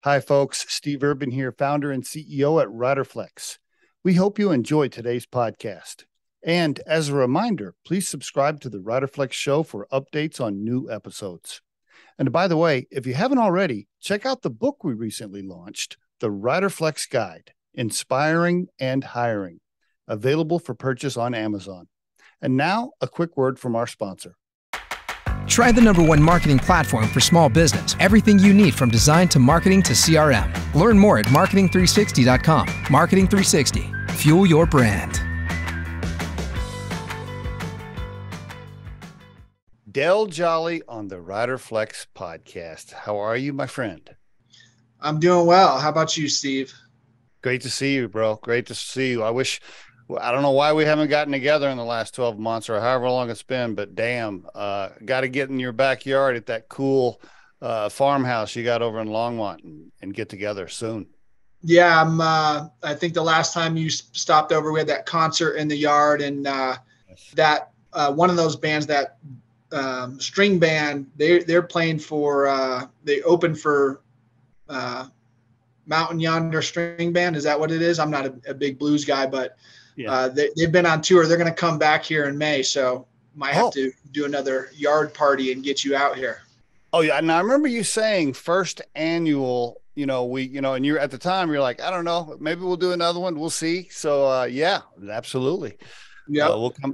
Hi, folks. Steve Urban here, founder and CEO at Riderflex. We hope you enjoy today's podcast. And as a reminder, please subscribe to the Riderflex show for updates on new episodes. And by the way, if you haven't already, check out the book we recently launched, The Riderflex Guide, Inspiring and Hiring, available for purchase on Amazon. And now, a quick word from our sponsor. Try the #1 marketing platform for small business. Everything you need from design to marketing to CRM. Learn more at marketing360.com. Marketing 360. Fuel your brand. Del Jolly on the Riderflex podcast. How are you, my friend? I'm doing well. How about you, Steve? Great to see you, bro. Great to see you. I don't know why we haven't gotten together in the last 12 months or however long it's been, but damn, got to get in your backyard at that cool farmhouse you got over in Longmont and get together soon. Yeah, I think the last time you stopped over, we had that concert in the yard, and that one of those bands, that string band, they're playing for, they opened for Mountain Yonder String Band. Is that what it is? I'm not a big blues guy, but yeah. They've been on tour. They're going to come back here in May, so might have to do another yard party and get you out here. Oh yeah, and I remember you saying first annual. And you're at the time you're like, I don't know, maybe we'll do another one. We'll see. So yeah, absolutely. Yeah,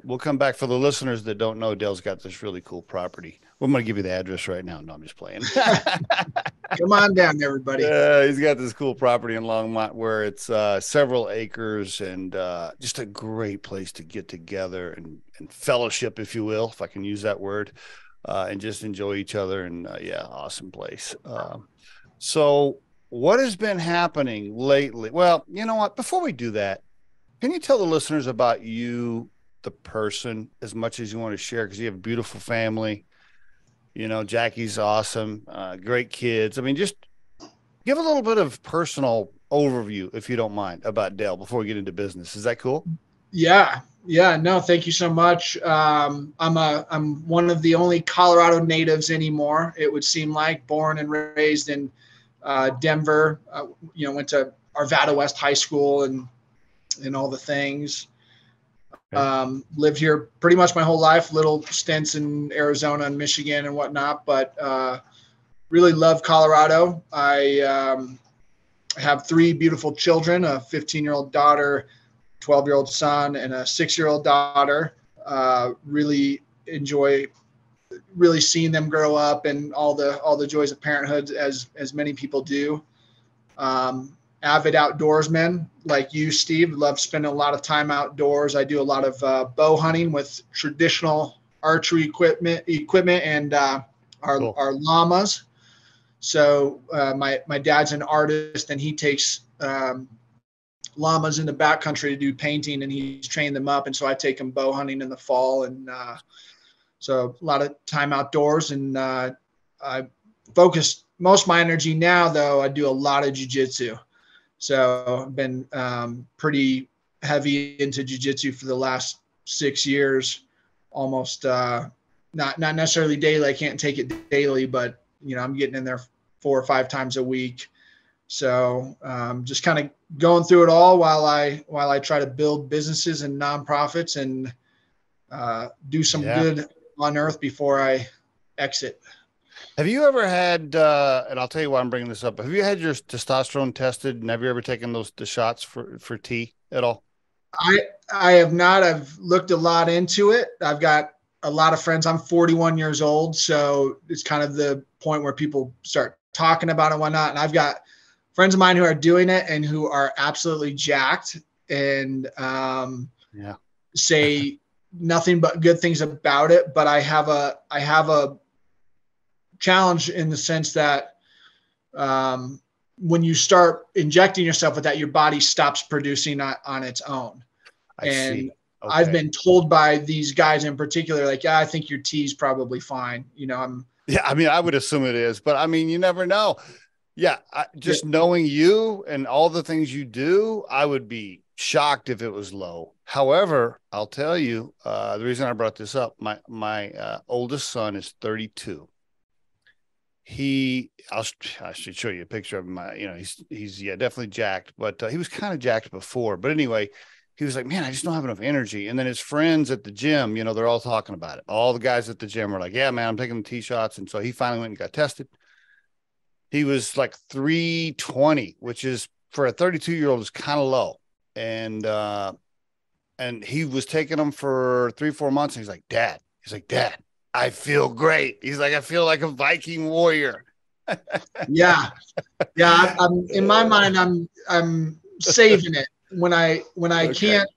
we'll come back. For the listeners that don't know, Dell's got this really cool property. Well, I'm going to give you the address right now. No, I'm just playing. Come on down, everybody. He's got this cool property in Longmont where it's several acres and just a great place to get together and fellowship, if you will, if I can use that word, and just enjoy each other. And yeah, awesome place. So what has been happening lately? Well, you know what? Before we do that, can you tell the listeners about you, the person, as much as you want to share? Because you have a beautiful family. You know, Jackie's awesome, great kids. I mean, just give a little bit of personal overview, if you don't mind, about Del before we get into business. Is that cool? Yeah. No, thank you so much. I'm one of the only Colorado natives anymore. It would seem like, born and raised in Denver. Went to Arvada West High School and all the things. Lived here pretty much my whole life, little stints in Arizona and Michigan and whatnot, but really love Colorado. I have 3 beautiful children, a 15-year-old daughter, 12-year-old son, and a 6-year-old daughter. Really enjoy seeing them grow up and all the joys of parenthood, as many people do. Avid outdoorsman like you, Steve. Love spending a lot of time outdoors. I do a lot of bow hunting with traditional archery equipment and our llamas. So my dad's an artist, and he takes llamas in the backcountry to do painting, and he's trained them up. And so I take them bow hunting in the fall, and so a lot of time outdoors. And I focus most of my energy now, though. I do a lot of jiu-jitsu. So I've been pretty heavy into jiu-jitsu for the last 6 years, almost not necessarily daily. I can't take it daily, but I'm getting in there 4 or 5 times a week. So just kind of going through it all while I try to build businesses and nonprofits and do some good on earth before I exit. Have you ever had, and I'll tell you why I'm bringing this up, have you had your testosterone tested, and have you ever taken the shots for T at all? I have not. I've looked a lot into it. I've got a lot of friends. I'm 41 years old, so it's kind of the point where people start talking about it and whatnot. And I've got friends of mine who are doing it and who are absolutely jacked and say nothing but good things about it. But I have a challenge in the sense that when you start injecting yourself with that, your body stops producing on its own. I see. Okay. I've been told by these guys in particular, like, I think your tea's probably fine. I would assume it is, but I mean, you never know. Yeah. Knowing you and all the things you do, I would be shocked if it was low. However, I'll tell you, the reason I brought this up, my oldest son is 32. I should show you a picture of him. He's yeah, definitely jacked, but he was kind of jacked before. But anyway, he was like, man, I just don't have enough energy. And then his friends at the gym, they're all talking about it. All the guys at the gym were like, yeah, man, I'm taking the tee shots. And so he finally went and got tested. He was like 320, which is for a 32-year-old is kind of low. And he was taking them for 3-4 months. And he's like, Dad, I feel great. He's like, I feel like a Viking warrior. Yeah. I'm in my mind, I'm saving it when I okay. Can't,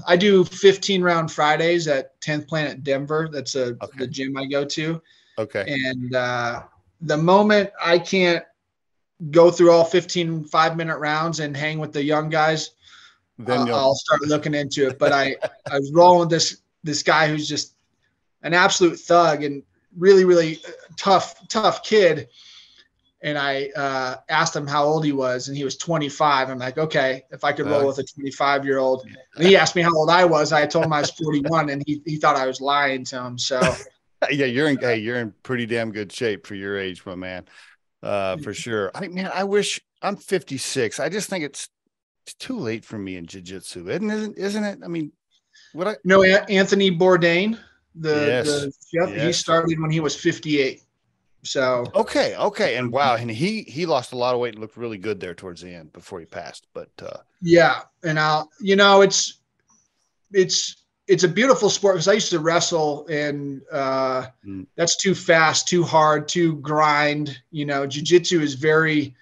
I do 15-round Fridays at 10th Planet Denver. That's the gym I go to. Okay. And, the moment I can't go through all 15 5-minute rounds and hang with the young guys, then I'll start looking into it. But I was rolling with this guy who's just an absolute thug and really, really tough kid. And I asked him how old he was, and he was 25. I'm like, okay, if I could roll with a 25-year-old. And he asked me how old I was. I told him I was 41, and he thought I was lying to him. So yeah, you're in pretty damn good shape for your age, my man. For sure. I wish I'm 56. I just think it's too late for me in jiu-jitsu, isn't it? I mean, Anthony Bourdain, the chef, yes. He started when he was 58. So okay, and wow, and he lost a lot of weight and looked really good there towards the end before he passed. But yeah, and it's a beautiful sport because I used to wrestle, and that's too fast, too hard, too grind. Jiu-jitsu is very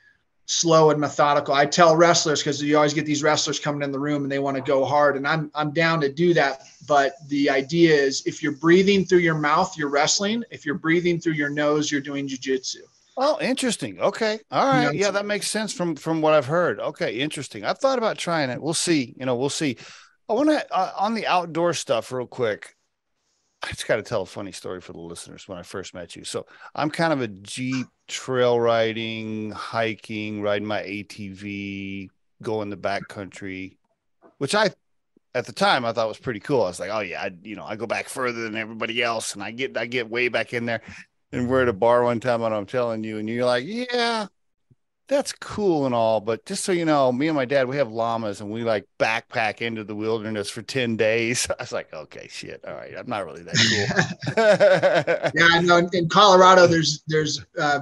slow and methodical. I tell wrestlers, because you always get these wrestlers coming in the room and they want to go hard, and I'm down to do that. But the idea is, if you're breathing through your mouth, you're wrestling. If you're breathing through your nose, you're doing jiu-jitsu. Oh, interesting. Okay. All right. Yeah, that makes sense from what I've heard. Okay. Interesting. I've thought about trying it. We'll see. We'll see. I want to, on the outdoor stuff real quick, I just got to tell a funny story for the listeners when I first met you. So I'm kind of a Jeep trail riding, hiking, riding my ATV, going the backcountry, which at the time I thought was pretty cool. I was like, oh yeah, I go back further than everybody else, and I get way back in there. And we're at a bar one time, and I'm telling you, and you're like, yeah, that's cool and all, but just so you know, me and my dad, we have llamas, and we like backpack into the wilderness for 10 days. I was like, okay, shit. All right. I'm not really that cool. Yeah, I know. In Colorado, there's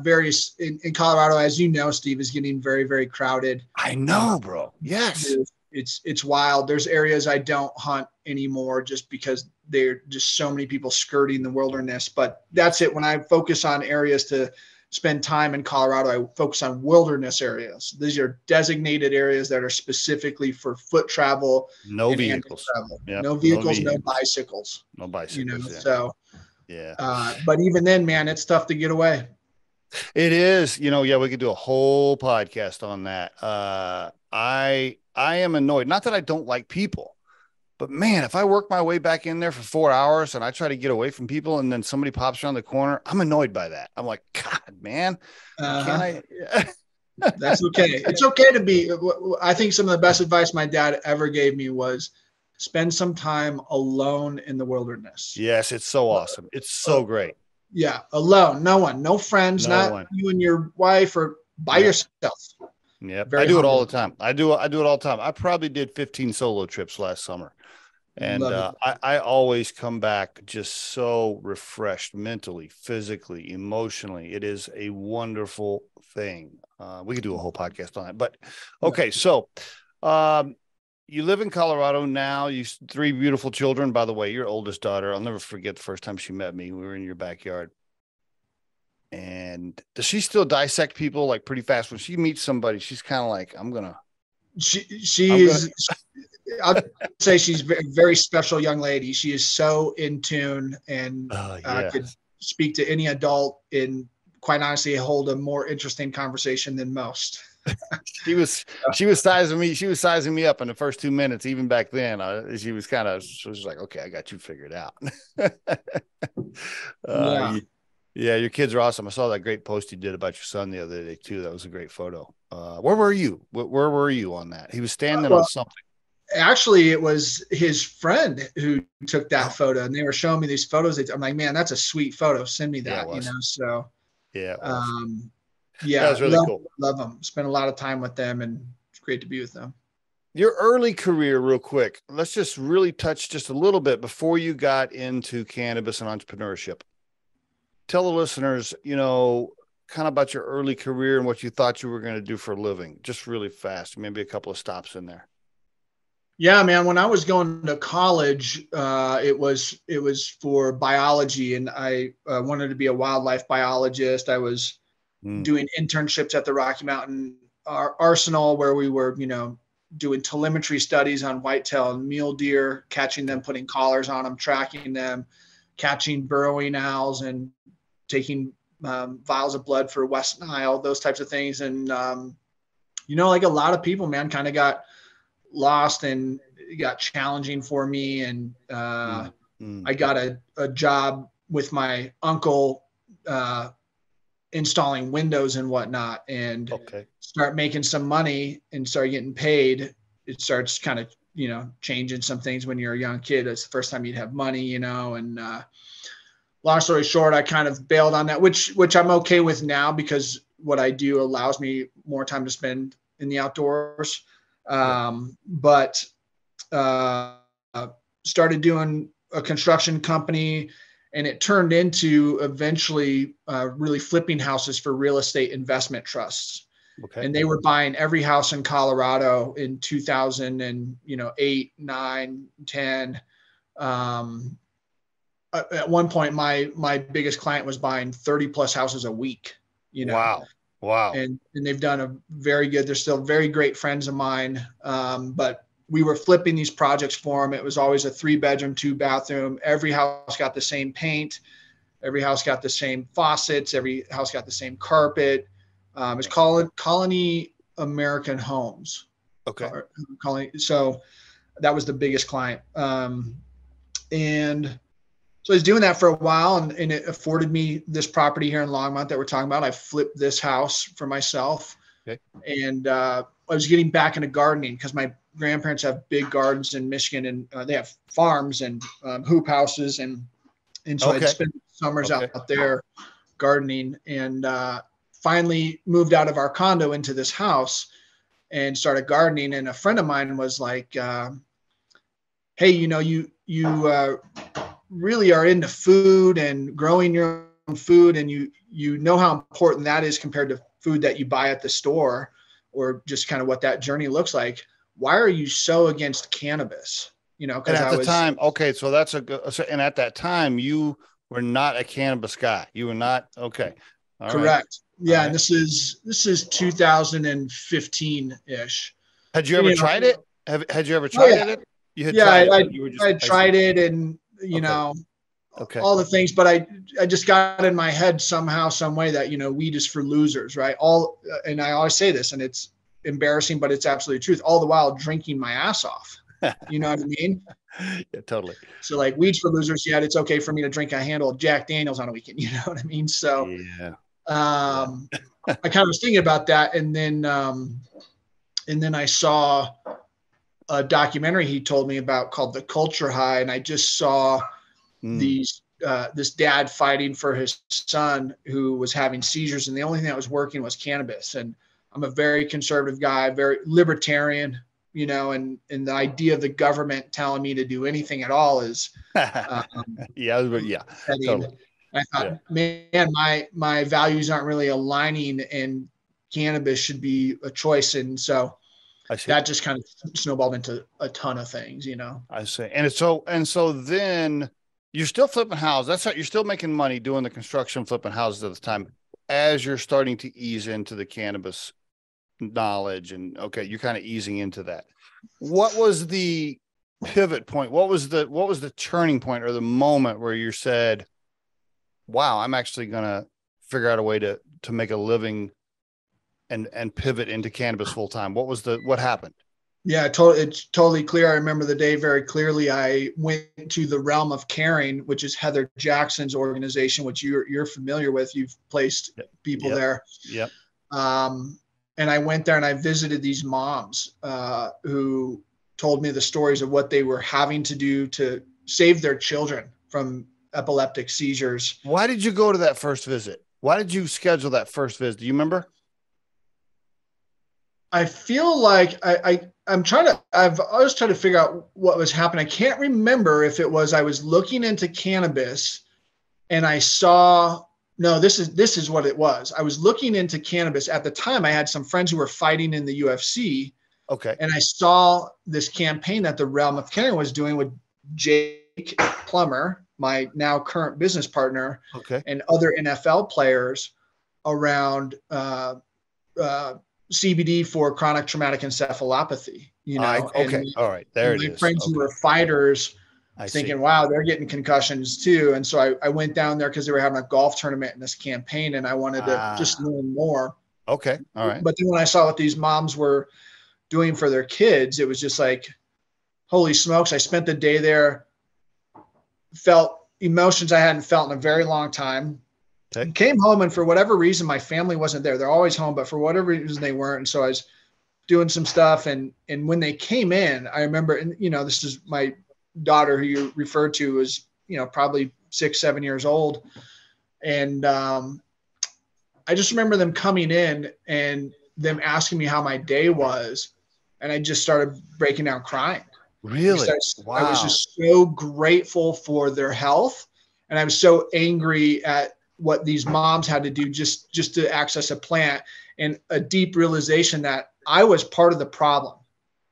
various in Colorado, as you know, Steve, is getting very, very crowded. I know, bro. Yes. It's wild. There's areas I don't hunt anymore just because there are just so many people skirting the wilderness, but that's it. When I focus on areas to spend time in Colorado, I focus on wilderness areas. These are designated areas that are specifically for foot travel. No vehicles. Yep. No vehicles, no bicycles. No bicycles. So, yeah. But even then, man, it's tough to get away. It is. Yeah, we could do a whole podcast on that. I am annoyed. Not that I don't like people, but man, if I work my way back in there for 4 hours and I try to get away from people, and then somebody pops around the corner, I'm annoyed by that. I'm like, God, man, can I? That's okay. It's okay to be. I think some of the best advice my dad ever gave me was spend some time alone in the wilderness. Yes, it's so awesome. It's so great. Yeah, alone, no one, no friends, not you and your wife, or by yourself. Yeah, I do it all the time. I do it all the time. I probably did 15 solo trips last summer. And I always come back just so refreshed mentally, physically, emotionally. It is a wonderful thing. We could do a whole podcast on it. But okay, so you live in Colorado now. You 3 beautiful children. By the way, your oldest daughter, I'll never forget the first time she met me. We were in your backyard. And does she still dissect people like pretty fast? When she meets somebody, she's kind of like, I'd say she's a very, very special young lady. She is so in tune and could speak to any adult and, quite honestly, hold a more interesting conversation than most. She was sizing me. She was sizing me up in the first 2 minutes. Even back then, she was like, okay, I got you figured out. Yeah, your kids are awesome. I saw that great post you did about your son the other day too. That was a great photo. Where were you? Where were you on that? He was standing on something. Actually, it was his friend who took that photo, and they were showing me these photos. I'm like, man, that's a sweet photo. Send me that, So Yeah, it was. That Yeah, was really cool. love them. Spent a lot of time with them, and it's great to be with them. Your early career, real quick. Let's just really touch just a little bit before you got into cannabis and entrepreneurship. Tell the listeners, kind of about your early career and what you thought you were going to do for a living, just really fast, maybe a couple of stops in there. Yeah, man. When I was going to college, it was for biology, and I wanted to be a wildlife biologist. I was doing internships at the Rocky Mountain Arsenal, where we were, doing telemetry studies on whitetail and mule deer, catching them, putting collars on them, tracking them, catching burrowing owls, and taking vials of blood for West Nile, those types of things. And like a lot of people, man, kind of got lost, and it got challenging for me. And I got a job with my uncle installing windows and whatnot, and start making some money and start getting paid. It starts kind of, changing some things when you're a young kid. It's the first time you'd have money, and long story short, I kind of bailed on that, which I'm okay with now, because what I do allows me more time to spend in the outdoors. But started doing a construction company, and it turned into eventually really flipping houses for real estate investment trusts. And they were buying every house in Colorado in 2008, 9, 10. At one point, my biggest client was buying 30 plus houses a week. Wow. And they've done a very good. They're still very great friends of mine. But we were flipping these projects for them. It was always a 3-bedroom, 2-bathroom. Every house got the same paint. Every house got the same faucets. Every house got the same carpet. It's called Colony American Homes. So that was the biggest client. And so I was doing that for a while, and it afforded me this property here in Longmont that we're talking about. I flipped this house for myself. And I was getting back into gardening, because my grandparents have big gardens in Michigan, and they have farms and hoop houses. And so I'd spend summers out there gardening, and finally moved out of our condo into this house and started gardening. And a friend of mine was like, hey, you really are into food and growing your own food, and you know how important that is compared to food that you buy at the store, or just kind of what that journey looks like. Why are you so against cannabis? Because at the time, so that's and at that time you were not a cannabis guy. You were not. Okay. All correct. Right. Yeah. Right. And this is 2015 ish. Had you ever tried it? Had you ever tried it? You had tried it. I tried it, and all the things, but I just got in my head somehow, some way that, weed is for losers, right? And I always say this, and it's embarrassing, but it's absolutely the truth. All the while drinking my ass off. You know what I mean? Yeah, totally. So like, weed's for losers, yet it's okay for me to drink a handle of Jack Daniels on a weekend. You know what I mean? So I kind of was thinking about that, and then I saw a documentary he told me about called The Culture High, and I just saw this dad fighting for his son who was having seizures, and the only thing that was working was cannabis. And I'm a very conservative guy, very libertarian, and the idea of the government telling me to do anything at all is totally. I thought, man, my values aren't really aligning, and cannabis should be a choice. And so that just kind of snowballed into a ton of things, I see. And so then you're still flipping houses. That's how you're still making money doing the construction, flipping houses at the time, as you're starting to ease into the cannabis knowledge, and you're kind of easing into that. What was the pivot point? What was the turning point, or the moment where you said, wow, I'm actually going to figure out a way to make a living and pivot into cannabis full time? What happened? Yeah, it's totally clear. I remember the day very clearly. I went to the Realm of Caring, which is Heather Jackson's organization, which you're familiar with. You've placed people there. Yep. And I went there and I visited these moms who told me the stories of what they were having to do to save their children from epileptic seizures. Why did you go to that first visit? Why did you schedule that first visit? Do you remember? I feel like I've always tried to figure out what was happening. I can't remember if it was, I was looking into cannabis and I saw, no, this is what it was. I was looking into cannabis at the time. I had some friends who were fighting in the UFC. Okay. And I saw this campaign that the Realm of Caring was doing with Jake Plummer, my now current business partner, Okay. and other NFL players around CBD for chronic traumatic encephalopathy, Okay. and All right. There it my is. friends Okay. who were fighters I thinking, see. wow, they're getting concussions too. And so I went down there because they were having a golf tournament in this campaign and I wanted to just learn more. Okay. All right. But then when I saw what these moms were doing for their kids, it was just like, holy smokes. I spent the day there, felt emotions I hadn't felt in a very long time. Okay. Came home, and for whatever reason, my family wasn't there. They're always home, but for whatever reason they weren't. And so I was doing some stuff. And when they came in, I remember, and this is my daughter who you referred to was, probably 6, 7 years old. And I just remember them coming in and them asking me how my day was. And I just started breaking down crying. Really? Wow. I was just so grateful for their health. And I was so angry at what these moms had to do just to access a plant, and a deep realization that I was part of the problem.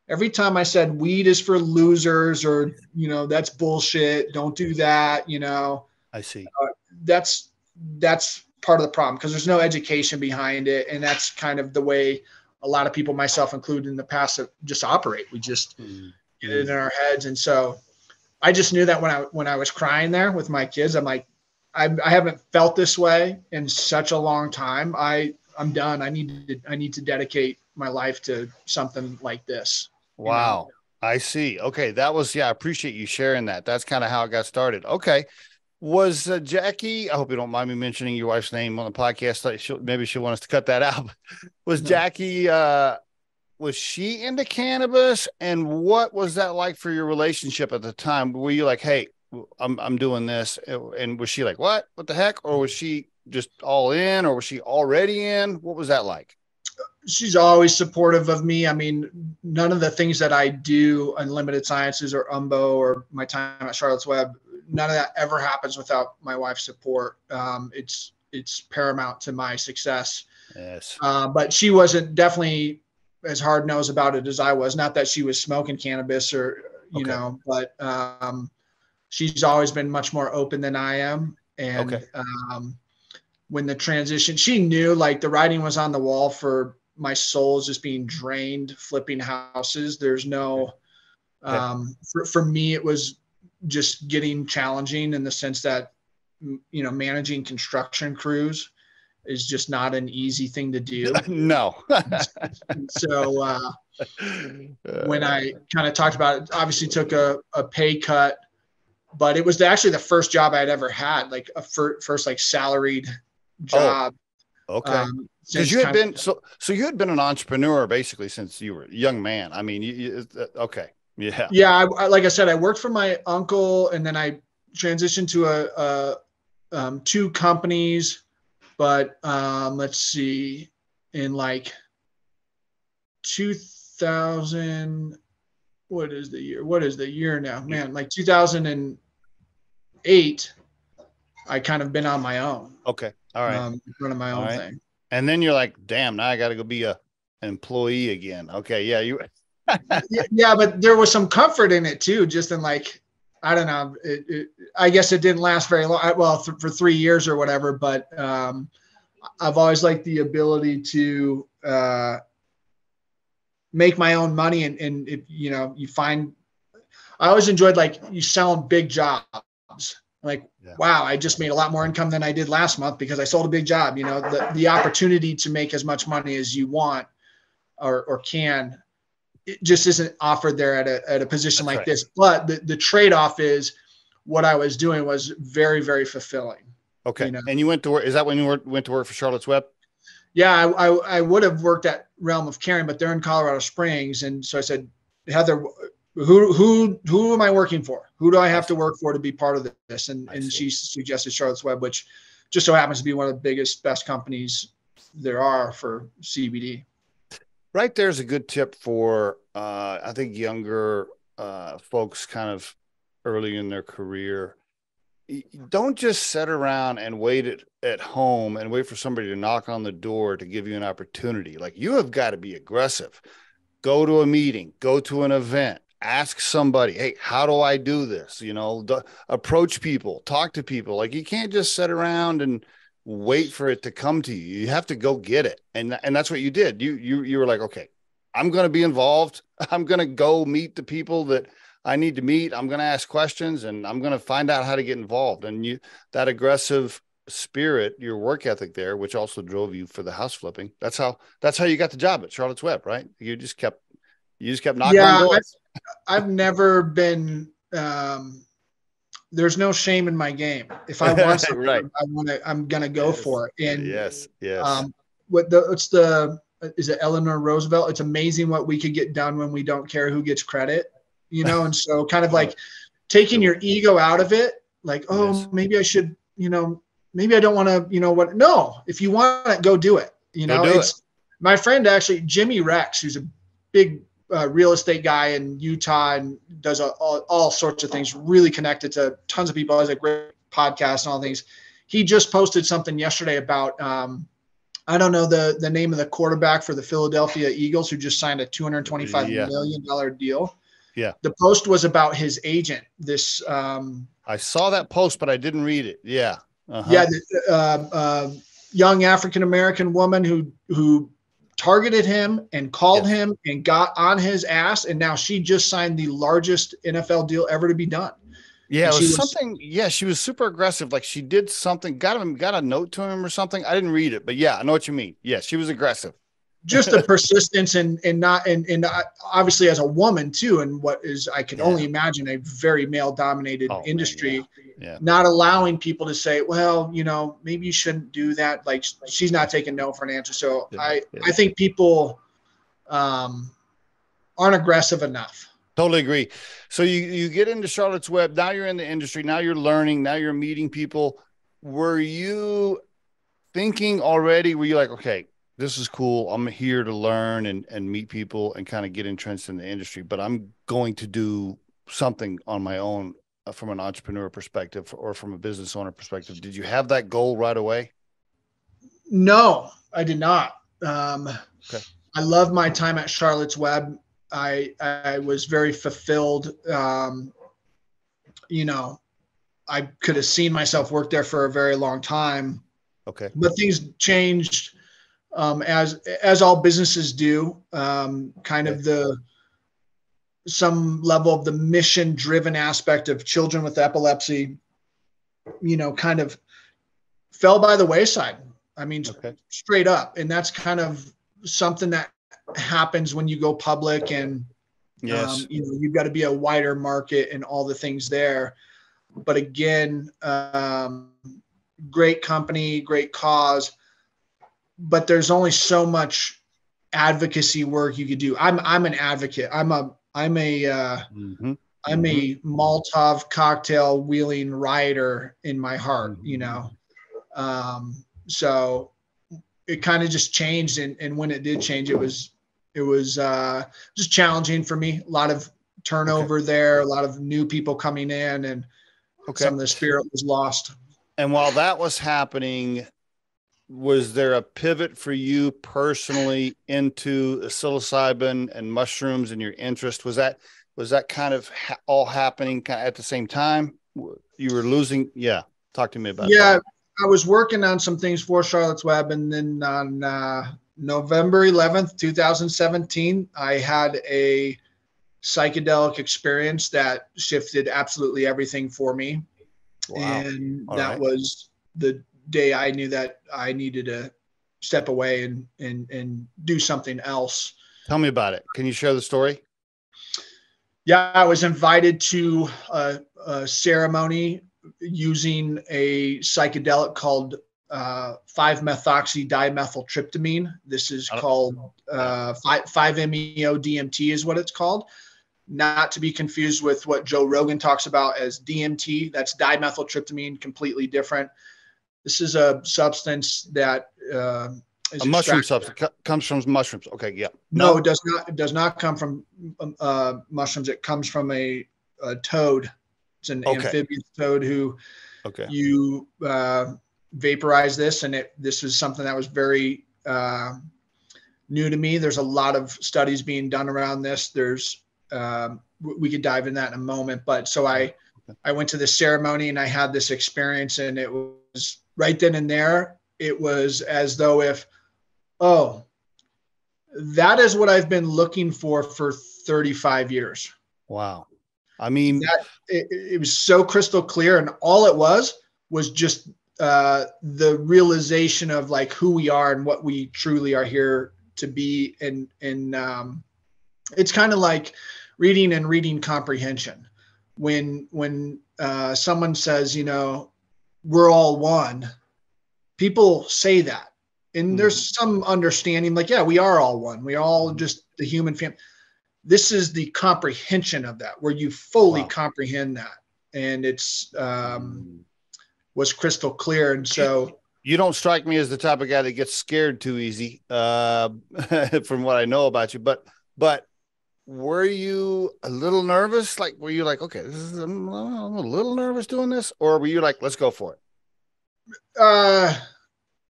Every time I said weed is for losers, or, that's bullshit, don't do that, I see. That's part of the problem, because there's no education behind it. And that's kind of the way a lot of people, myself included, in the past just operate. We just get it in our heads. And so I just knew that when I was crying there with my kids, I'm like, I haven't felt this way in such a long time. I'm done. I need to dedicate my life to something like this. Wow. I see. Okay. That was, I appreciate you sharing that. That's kind of how it got started. Okay. Was Jackie, I hope you don't mind me mentioning your wife's name on the podcast. Maybe she'll want us to cut that out. Was Jackie, was she into cannabis, and what was that like for your relationship at the time? Were you like, hey, I'm doing this, and was she like, what the heck? Or was she just all in, or was she already in? What was that like? She's always supportive of me. I mean, none of the things that I do, Unlimited Sciences or UMBO or my time at Charlotte's Web, none of that ever happens without my wife's support. It's paramount to my success. Yes. But she wasn't definitely as hard-nosed about it as I was. Not that she was smoking cannabis or, but she's always been much more open than I am. And when the transition, she knew, like, the writing was on the wall for my soul just being drained, flipping houses. There's no, for me, it was just getting challenging in the sense that, managing construction crews is just not an easy thing to do. No. So when I kind of talked about it, obviously took a pay cut, but it was actually the first job I'd ever had, like a first like salaried job. Oh, okay. Because you had been so you had been an entrepreneur basically since you were a young man. I mean, okay. Yeah. Yeah. I like I said, I worked for my uncle, and then I transitioned to 2 companies. But let's see, in like 2000, what is the year now? Man, like 2008, I kind of been on my own. Okay. All right. Running my own thing. And then you're like, damn, now I got to go be an employee again. Okay. Yeah. Yeah, but there was some comfort in it too. Just in like, I don't know. I guess it didn't last very long. Well, for 3 years or whatever, but I've always liked the ability to make my own money. And if, you find, I always enjoyed, like, you selling big jobs. Like, wow, I just made a lot more income than I did last month because I sold a big job. The opportunity to make as much money as you want or can, it just isn't offered there at a position like this. But the trade-off is what I was doing was very, very fulfilling. Okay. And you went to work, is that when you went to work for Charlotte's Web? Yeah, I would have worked at Realm of Caring, but they're in Colorado Springs. And so I said, Heather, who am I working for? Who do I have to work for to be part of this? And she suggested Charlotte's Web, which just so happens to be one of the biggest, best companies there are for CBD. Right. There's a good tip for, I think younger folks kind of early in their career. Don't just sit around and wait at home and wait for somebody to knock on the door to give you an opportunity. Like, you have got to be aggressive. Go to a meeting, go to an event, ask somebody, hey, how do I do this? Approach people, talk to people. Like, you can't just sit around and wait for it to come to you. You have to go get it. And that's what you did. You were like, okay, I'm going to be involved. I'm going to go meet the people that I need to meet. I'm going to ask questions, and I'm going to find out how to get involved. And that aggressive spirit, your work ethic there, which also drove you for the house flipping. That's how you got the job at Charlotte's Web, right? You just kept knocking on doors. I've never been, there's no shame in my game. If I want something, right. I'm going to go for it. And yes. Is it Eleanor Roosevelt? It's amazing what we could get done when we don't care who gets credit, and so kind of like taking your ego out of it. Like, maybe I should, maybe I don't want to, what? No, if you want it, go do it. My friend, actually, Jimmy Rex, who's a big real estate guy in Utah and does all sorts of things, really connected to tons of people, has a great podcast and all things. He just posted something yesterday about, I don't know the name of the quarterback for the Philadelphia Eagles, who just signed a $225 million deal. Yeah. The post was about his agent. I saw that post, but I didn't read it. Yeah. Uh-huh. Yeah. Young African-American woman who targeted him and called him and got on his ass. And now she just signed the largest NFL deal ever to be done. Yeah, she was super aggressive. Like, she did something, got a note to him or something. I didn't read it, but yeah, I know what you mean. Yeah, she was aggressive. Just the persistence and obviously as a woman too, and what is, I can only imagine, a very male dominated industry, not allowing people to say, well, maybe you shouldn't do that. Like, she's not taking no for an answer. So I think people aren't aggressive enough. Totally agree. So you get into Charlotte's Web. Now you're in the industry. Now you're learning. Now you're meeting people. Were you thinking already? Were you like, okay, this is cool. I'm here to learn and meet people and kind of get entrenched in the industry, but I'm going to do something on my own from an entrepreneur perspective or from a business owner perspective. Did you have that goal right away? No, I did not. Okay. I love my time at Charlotte's Web. I was very fulfilled. I could have seen myself work there for a very long time. Okay. But things changed, as all businesses do. Kind of some level of the mission driven aspect of children with epilepsy, kind of fell by the wayside. I mean, straight up. And that's kind of something that happens when you go public, and you've got to be a wider market and all the things there. But again, great company, great cause, but there's only so much advocacy work you could do. I'm an advocate. I'm a Molotov cocktail wheeling rider in my heart, so it kind of just changed. And when it did change, it was just challenging for me. A lot of turnover there, a lot of new people coming in, and some of the spirit was lost. And while that was happening, was there a pivot for you personally into psilocybin and mushrooms and your interest? Was that kind of all happening kind of at the same time? You were losing. Yeah. Talk to me about that. I was working on some things for Charlotte's Web, and then on November 11th, 2017, I had a psychedelic experience that shifted absolutely everything for me. Wow. And that was the day I knew that I needed to step away and do something else. Tell me about it. Can you share the story? Yeah, I was invited to a ceremony using a psychedelic called 5-methoxydimethyltryptamine. This is called 5-MeO DMT is what it's called. Not to be confused with what Joe Rogan talks about as DMT. That's dimethyltryptamine, completely different. This is a substance that is A mushroom extracted. substance comes from mushrooms. Okay. Yeah. No, No. it does not. It does not come from mushrooms. It comes from a toad. It's an Okay. amphibious toad who Okay. you vaporize this, and this was something that was very new to me. There's a lot of studies being done around this. There's we could dive in that in a moment, but so I went to this ceremony and I had this experience, and it was right then and there. It was as though if, oh, that is what I've been looking for 35 years. Wow. I mean, it was so crystal clear, and all it was just the realization of like who we are and what we truly are here to be. And it's kind of like reading comprehension. When someone says, we're all one, people say that. And there's some understanding like, yeah, we are all one. We all just the human family. This is the comprehension of that, where you fully comprehend that. And it's was crystal clear. And so you don't strike me as the type of guy that gets scared too easy, from what I know about you. But were you a little nervous? Like, were you like, okay, I'm a little nervous doing this? Or were you like, let's go for it?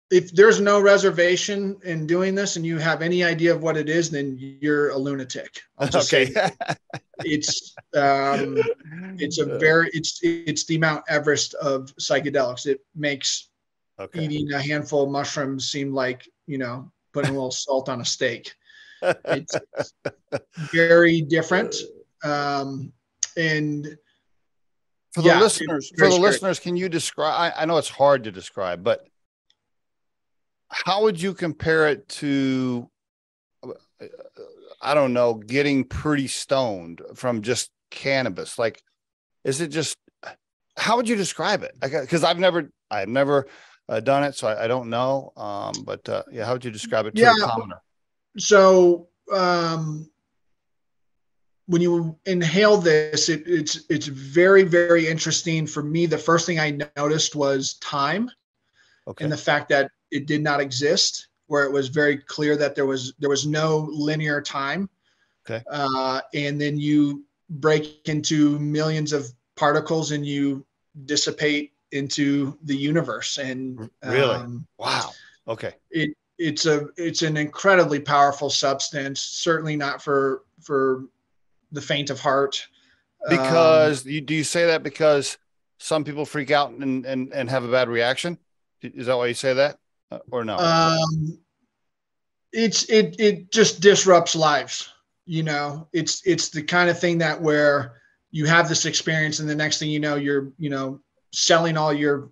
If there's no reservation in doing this and you have any idea of what it is, then you're a lunatic. Okay. It's the Mount Everest of psychedelics. It makes eating a handful of mushrooms seem like, putting a little salt on a steak. It's very different. And for the listeners, can you describe, I know it's hard to describe, but how would you compare it to, I don't know, getting pretty stoned from just cannabis? Like, is it just, how would you describe it? Because I've never done it, so I don't know. But how would you describe it to the commoner? So when you inhale this, it's very, very interesting for me. The first thing I noticed was time, and the fact that it did not exist, where it was very clear that there was no linear time. Okay. And then you break into millions of particles and you dissipate into the universe. And really, wow. Okay. It's an incredibly powerful substance. Certainly not for the faint of heart. Because do you say that because some people freak out and have a bad reaction? Is that why you say that? Or no? It just disrupts lives. It's the kind of thing that where you have this experience and the next thing you know, you're, selling all your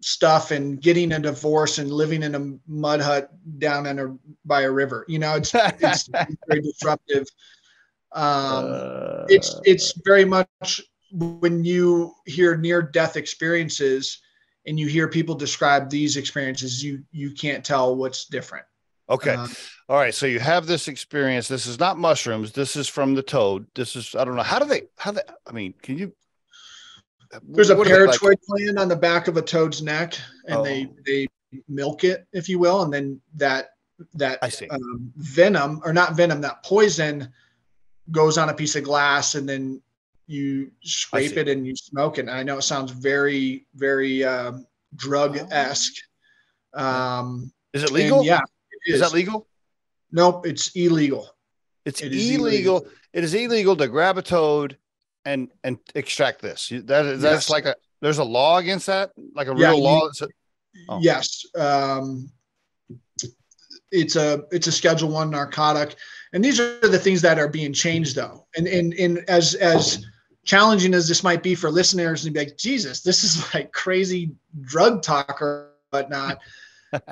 stuff and getting a divorce and living in a mud hut down by a river. It's very disruptive. It's very much when you hear near death experiences and you hear people describe these experiences, you can't tell what's different. Okay. All right. So you have this experience. This is not mushrooms. This is from the toad. This is, I don't know. I mean, can you? There's a paratroid gland on the back of a toad's neck, and they milk it, if you will. And then that I see. Venom, or not venom, that poison goes on a piece of glass, and then you scrape it and you smoke it. And I know it sounds very, very drug-esque. Is it legal? Yeah. Is that legal? Nope, it's illegal. It's illegal. It is illegal to grab a toad and extract this. That's like there's a law against that, like a real law. Yes. It's a Schedule I narcotic, and these are the things that are being changed though. And as challenging as this might be for listeners and be like, Jesus, this is like crazy drug talk or whatnot.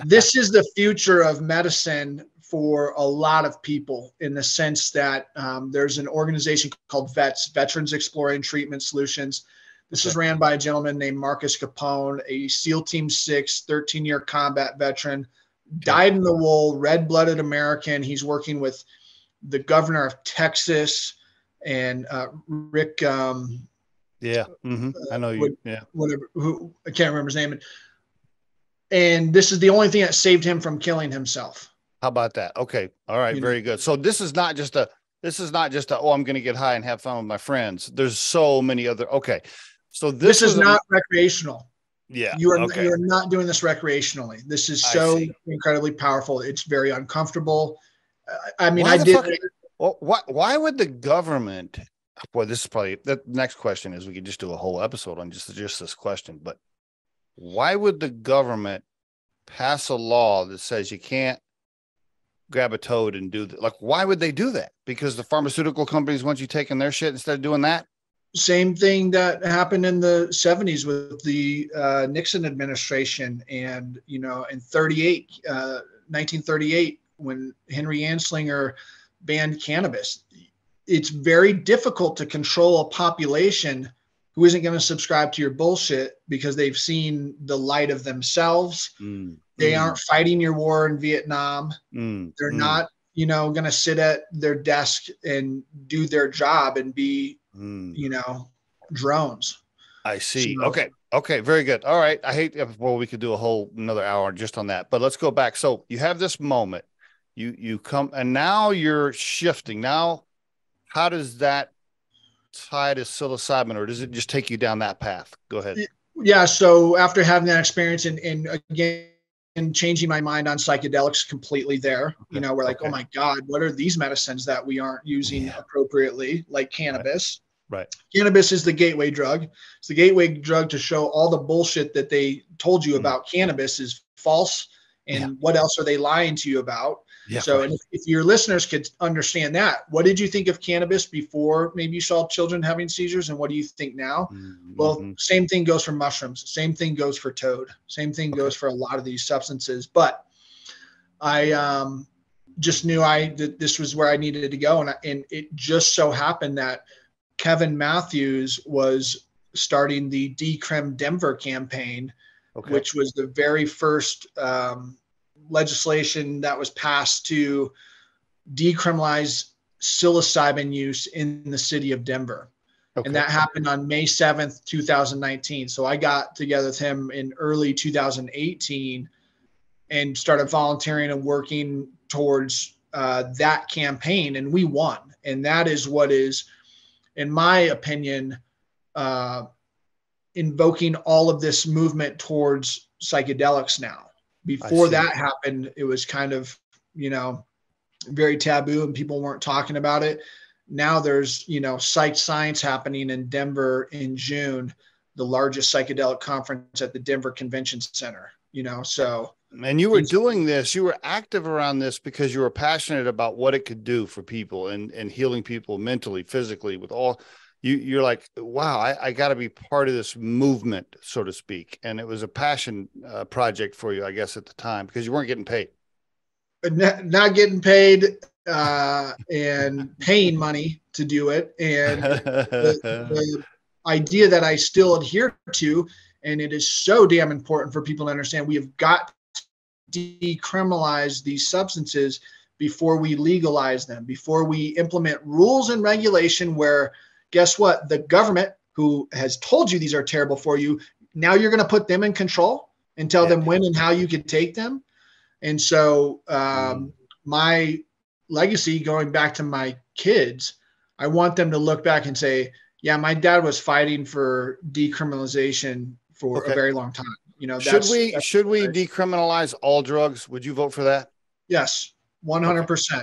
This is the future of medicine for a lot of people, in the sense that there's an organization called Veterans Exploring Treatment Solutions. This is ran by a gentleman named Marcus Capone, a SEAL Team 6, 13-year combat veteran, died in the wool, red-blooded American. He's working with the governor of Texas and Rick. I know you. Whatever. Who I can't remember his name. And this is the only thing that saved him from killing himself. How about that? Okay. All right. Very good. So this is not just a, oh, I'm going to get high and have fun with my friends. There's so many other, okay. So this is not recreational. Yeah. You are not doing this recretionally. This is so incredibly powerful. It's very uncomfortable. I mean, why would the government, boy, this is probably, the next question is we could just do a whole episode on just this question, but why would the government pass a law that says you can't grab a toad and do that? Like, why would they do that? Because the pharmaceutical companies want you taking their shit instead of doing that? Same thing that happened in the 70s with the Nixon administration. And, in 1938, when Henry Anslinger banned cannabis, it's very difficult to control a population who isn't going to subscribe to your bullshit because they've seen the light of themselves. They aren't fighting your war in Vietnam. They're not, going to sit at their desk and do their job and be, drones. I see. So, okay. Very good. All right. We could do another hour just on that, but let's go back. So you have this moment, you come, and now you're shifting. Now, how does that tie to psilocybin, or does it just take you down that path? Go ahead. Yeah. So after having that experience and again, changing my mind on psychedelics completely there, we're like, oh my God, what are these medicines that we aren't using appropriately, like cannabis? Right. Cannabis is the gateway drug. It's the gateway drug to show all the bullshit that they told you about cannabis is false. And what else are they lying to you about? Yeah, so if your listeners could understand that, what did you think of cannabis before maybe you saw children having seizures, and what do you think now? Well, same thing goes for mushrooms. Same thing goes for toad. Same thing goes for a lot of these substances. But I just knew that this was where I needed to go. And it just so happened that Kevin Matthews was starting the Decrim Denver campaign, which was the very first legislation that was passed to decriminalize psilocybin use in the city of Denver. And that happened on May 7th, 2019. So I got together with him in early 2018 and started volunteering and working towards that campaign. And we won. And that is what is, in my opinion, invoking all of this movement towards psychedelics now. Before that happened, it was kind of, very taboo and people weren't talking about it. Now there's, psych science happening in Denver in June, the largest psychedelic conference at the Denver Convention Center, so. And you were doing this, you were active around this because you were passionate about what it could do for people and healing people mentally, physically, with all. You're like, wow, I got to be part of this movement, so to speak. And it was a passion project for you, I guess, at the time, because you weren't getting paid. Not getting paid and paying money to do it. And the idea that I still adhere to, and it is so damn important for people to understand, we have got to decriminalize these substances before we legalize them, before we implement rules and regulation where, guess what? The government, who has told you these are terrible for you, now you're going to put them in control and tell them when and how you can take them. And so my legacy, going back to my kids, I want them to look back and say, yeah, my dad was fighting for decriminalization for a very long time. Should we decriminalize all drugs? Would you vote for that? Yes, 100%.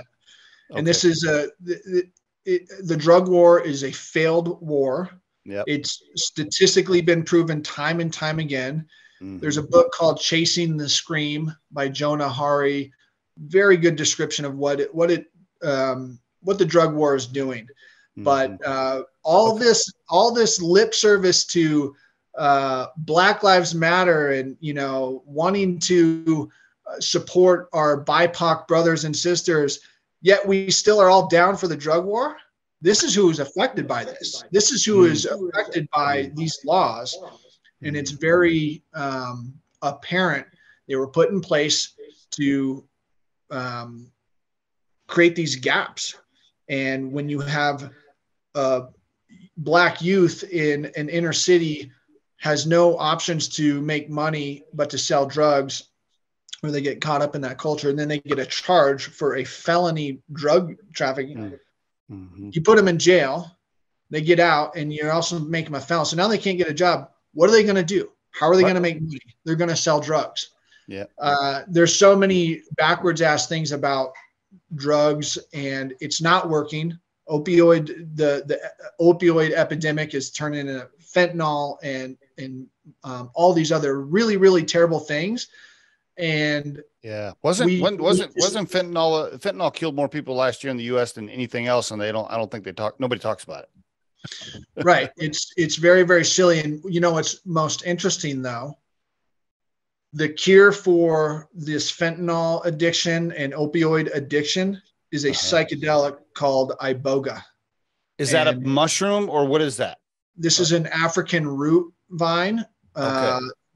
And this is the drug war is a failed war. It's statistically been proven time and time again. There's a book called Chasing the Scream by Jonah Hari. Very good description of what the drug war is doing. But all this lip service to Black Lives Matter and wanting to support our BIPOC brothers and sisters, yet we still are all down for the drug war. This is who is affected by this. This is who is affected by these laws. And it's very apparent they were put in place to create these gaps. And when you have Black youth in an inner city has no options to make money but to sell drugs, where they get caught up in that culture, and then they get a charge for a felony drug trafficking. Mm-hmm. You put them in jail, they get out, and you also make them a felon. So now they can't get a job. What are they going to do? How are they going to make money? They're going to sell drugs. Yeah. There's so many backwards ass things about drugs, and it's not working. The opioid epidemic is turning into fentanyl and all these other really, really terrible things. And yeah, wasn't fentanyl killed more people last year in the U.S. than anything else, and I don't think nobody talks about it. Right. It's very, very silly. And you know what's most interesting though? The cure for this fentanyl addiction and opioid addiction is a psychedelic called iboga. Is that a mushroom, or what is that? This is an African root vine.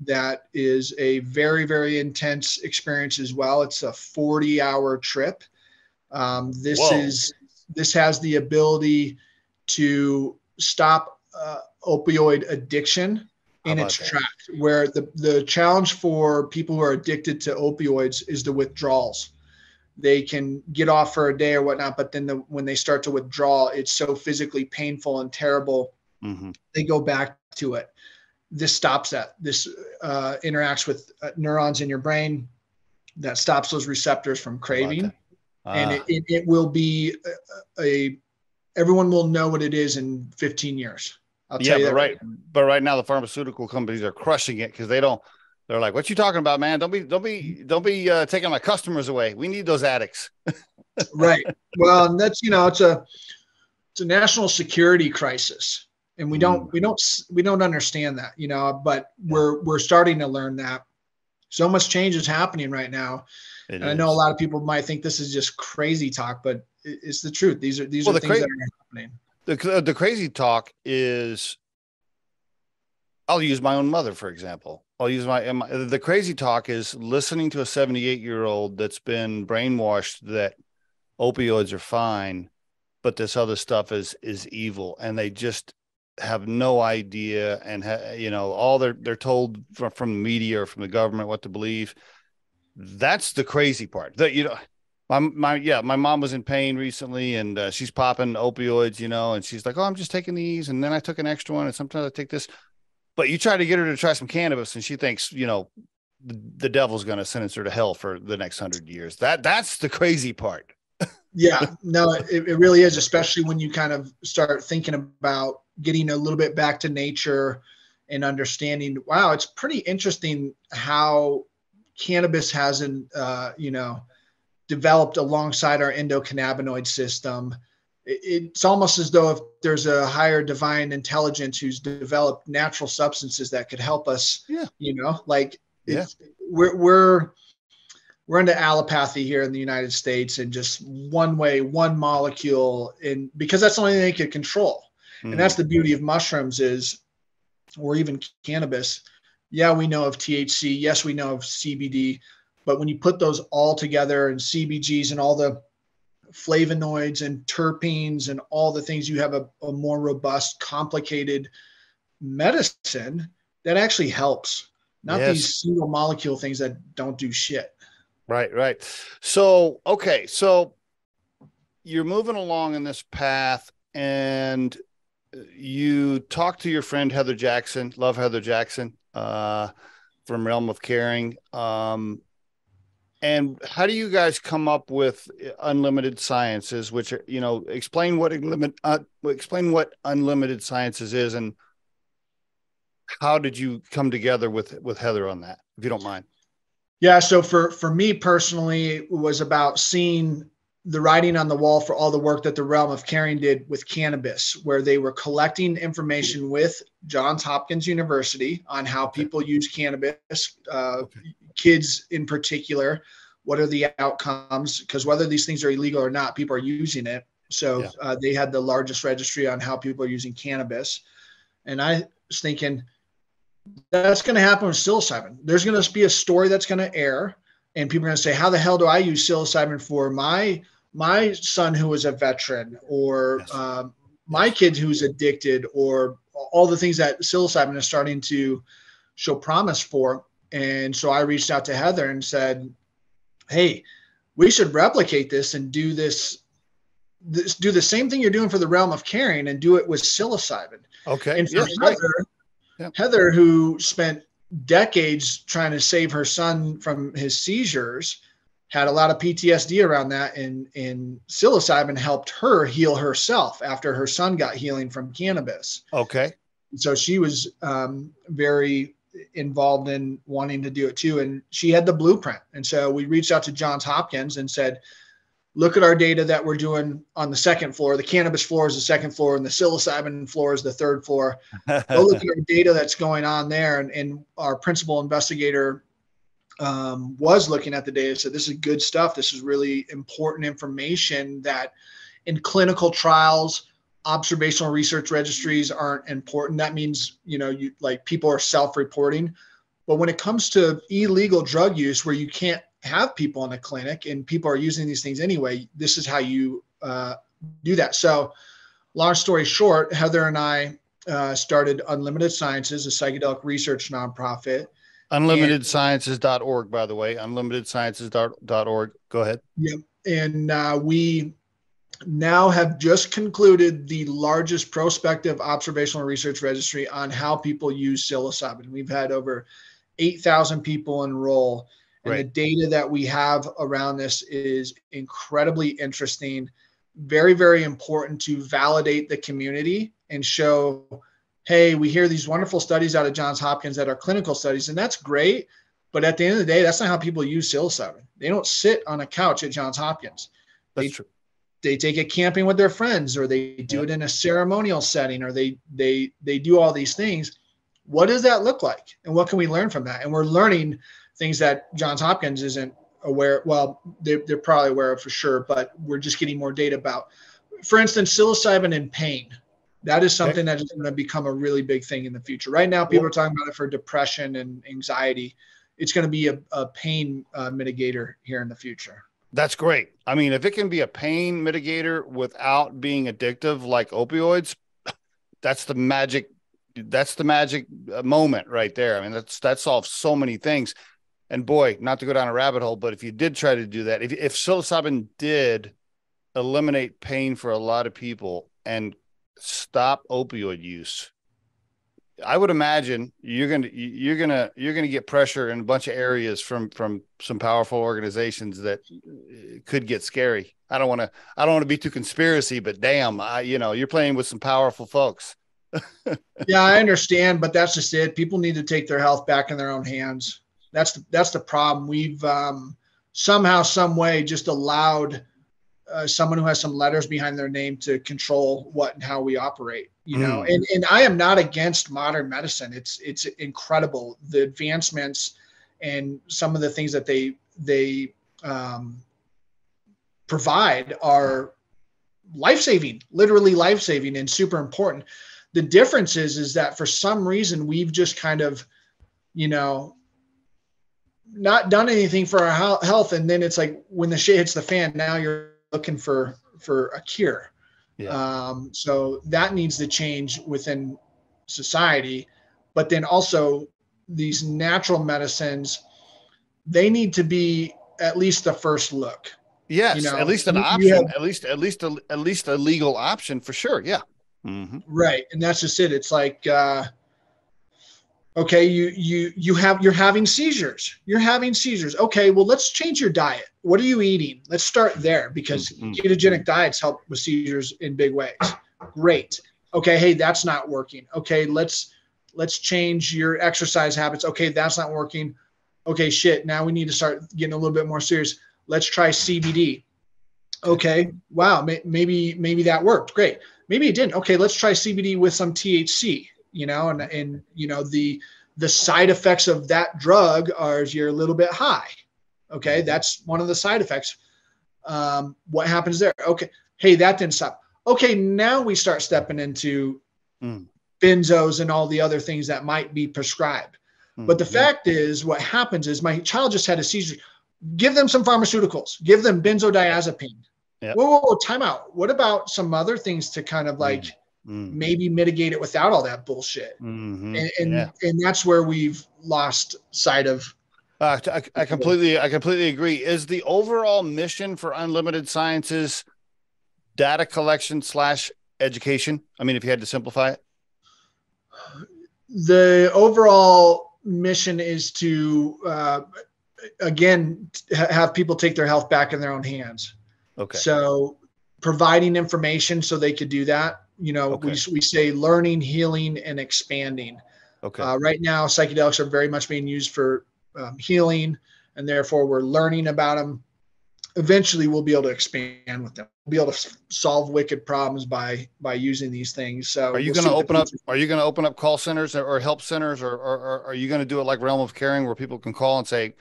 That is a very, very intense experience as well. It's a 40-hour trip. This has the ability to stop opioid addiction in its tracks, where the challenge for people who are addicted to opioids is the withdrawals. They can get off for a day or whatnot, but then when they start to withdraw, it's so physically painful and terrible. Mm-hmm. They go back to it. This stops that. This interacts with neurons in your brain that stops those receptors from craving. And it will be everyone will know what it is in 15 years. I'll tell you that. But right now the pharmaceutical companies are crushing it because they're like, what you talking about, man? Don't be taking my customers away. We need those addicts. Right. Well, and that's, it's a national security crisis. And we don't understand that, but we're starting to learn that. So much change is happening right now. And I know a lot of people might think this is just crazy talk, but it's the truth. These are things that are happening. The crazy talk is, I'll use my own mother, for example. The crazy talk is listening to a 78-year-old that's been brainwashed that opioids are fine, but this other stuff is evil. And they just have no idea, and all they're told from the media or from the government what to believe. That's the crazy part. My mom was in pain recently, and she's popping opioids, and she's like, oh, I'm just taking these, and then I took an extra one, and sometimes I take this. But you try to get her to try some cannabis, and she thinks the devil's going to sentence her to hell for the next 100 years. That's the crazy part. Yeah, no, it really is, especially when you kind of start thinking about getting a little bit back to nature and understanding, wow, it's pretty interesting how cannabis hasn't, developed alongside our endocannabinoid system. It's almost as though if there's a higher divine intelligence who's developed natural substances that could help us, we're into allopathy here in the United States, and just one way, one molecule, and because that's the only thing they could control. Mm-hmm. And that's the beauty of mushrooms or even cannabis. Yeah, we know of THC. Yes, we know of CBD. But when you put those all together, and CBGs and all the flavonoids and terpenes and all the things, you have a more robust, complicated medicine that actually helps, not these single molecule things that don't do shit. Right. So, okay. So you're moving along in this path, and you talk to your friend, Heather Jackson, love Heather Jackson, from Realm of Caring. And how do you guys come up with unlimited sciences, which are, explain what unlimited sciences is, and how did you come together with Heather on that, if you don't mind? Yeah. So for me personally, it was about seeing the writing on the wall for all the work that the Realm of Caring did with cannabis, where they were collecting information with Johns Hopkins University on how people use cannabis, kids in particular. What are the outcomes? Because whether these things are illegal or not, people are using it. So they had the largest registry on how people are using cannabis. And I was thinking, that's going to happen with psilocybin. There's going to be a story that's going to air, and people are going to say, how the hell do I use psilocybin for my son who was a veteran, or my kid who's addicted, or all the things that psilocybin is starting to show promise for. And so I reached out to Heather and said, hey, we should replicate this and do do the same thing you're doing for the realm of caring, and do it with psilocybin. Okay. And for Heather, who spent decades trying to save her son from his seizures, had a lot of PTSD around that, and psilocybin helped her heal herself after her son got healing from cannabis. Okay. So she was very involved in wanting to do it too. And she had the blueprint. And so we reached out to Johns Hopkins and said, look at our data that we're doing on the second floor. The cannabis floor is the second floor, and the psilocybin floor is the third floor. Go look at our data that's going on there. And our principal investigator was looking at the data, said, this is good stuff. This is really important information that in clinical trials, observational research registries aren't important. That means, people are self-reporting. But when it comes to illegal drug use, where you can't have people in a clinic and people are using these things anyway, this is how you do that. So long story short, Heather and I started Unlimited Sciences, a psychedelic research nonprofit. UnlimitedSciences.org, by the way, UnlimitedSciences.org. Go ahead. Yep. And we now have just concluded the largest prospective observational research registry on how people use psilocybin. We've had over 8,000 people enroll. And the data that we have around this is incredibly interesting, very, very important to validate the community and show, hey, we hear these wonderful studies out of Johns Hopkins that are clinical studies, and that's great. But at the end of the day, that's not how people use psilocybin. They don't sit on a couch at Johns Hopkins. That's true. They take it camping with their friends, or they do it in a ceremonial setting, or they do all these things. What does that look like? And what can we learn from that? And we're learning things that Johns Hopkins isn't aware. Well, they're probably aware of for sure, but we're just getting more data about. For instance, psilocybin and pain. That is something that is going to become a really big thing in the future. Right now, people are talking about it for depression and anxiety. It's going to be a pain mitigator here in the future. That's great. I mean, if it can be a pain mitigator without being addictive like opioids, that's the magic moment right there. I mean, that solves so many things. And boy, not to go down a rabbit hole, but if you did try to do that, if psilocybin did eliminate pain for a lot of people and stop opioid use, I would imagine you're gonna get pressure in a bunch of areas from some powerful organizations that could get scary. I don't want to be too conspiracy, but damn, you're playing with some powerful folks. Yeah, I understand, but that's just it. People need to take their health back in their own hands. That's the problem. We've somehow, some way, just allowed someone who has some letters behind their name to control what and how we operate. And I am not against modern medicine. It's incredible, the advancements and some of the things that they provide are life-saving, literally life-saving, and super important. The difference is that for some reason we've just kind of, not done anything for our health. And then it's like when the shit hits the fan, now you're looking for a cure. Yeah. So that needs to change within society. But then also these natural medicines, they need to be at least the first look. Yes, at least an option, at least a legal option for sure. Yeah. Mm-hmm. Right. And that's just it. It's like, okay, you're having seizures. Okay, well, let's change your diet. What are you eating? Let's start there, because ketogenic diets help with seizures in big ways. Great. Okay, hey, that's not working. Okay, let's change your exercise habits. Okay, that's not working. Okay, shit, now we need to start getting a little bit more serious. Let's try CBD. Okay, wow, maybe that worked. Great. Maybe it didn't. Okay, let's try CBD with some THC. And the side effects of that drug are you're a little bit high. Okay, that's one of the side effects. What happens there? Okay, hey, that didn't stop. Okay, now we start stepping into benzos and all the other things that might be prescribed. But the fact is, what happens is my child just had a seizure. Give them some pharmaceuticals. Give them benzodiazepine. Yeah. Whoa, time out. What about some other things to kind of like maybe mitigate it without all that bullshit? Mm-hmm. And that's where we've lost sight of. I completely agree. Is the overall mission for Unlimited Sciences data collection / education? I mean, if you had to simplify it. The overall mission is to, again, have people take their health back in their own hands. Okay. So providing information so they could do that. We say learning, healing, and expanding. Okay. Right now, psychedelics are very much being used for healing, and therefore we're learning about them. Eventually, we'll be able to expand with them. We'll be able to solve wicked problems by using these things. So, are you going to open up? Are you going to open up call centers or help centers, or are you going to do it like Realm of Caring, where people can call and say,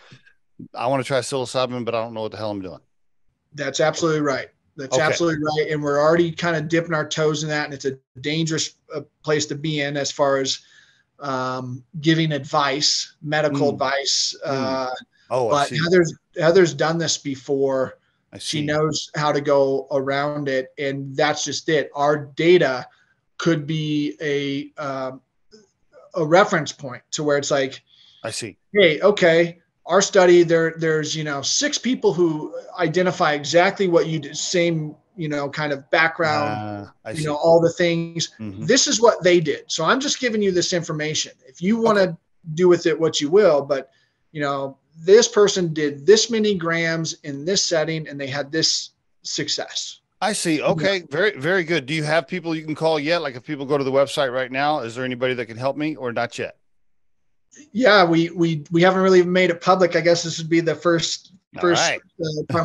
"I want to try psilocybin, but I don't know what the hell I'm doing"? That's absolutely right. That's absolutely right. And we're already kind of dipping our toes in that, and it's a dangerous place to be in as far as giving advice, medical advice. But Heather's done this before. She knows how to go around it, and that's just it. Our data could be a reference point to where it's like, I see. Hey, okay, our study there's 6 people who identify exactly what you did, same kind of background, all the things. This is what they did. So I'm just giving you this information. If you want to do with it what you will, but this person did this many grams in this setting and they had this success. I see. Okay. Very, very good. Do you have people you can call yet? Like if people go to the website right now, is there anybody that can help me or not yet? Yeah, we haven't really made it public. I guess this would be the first time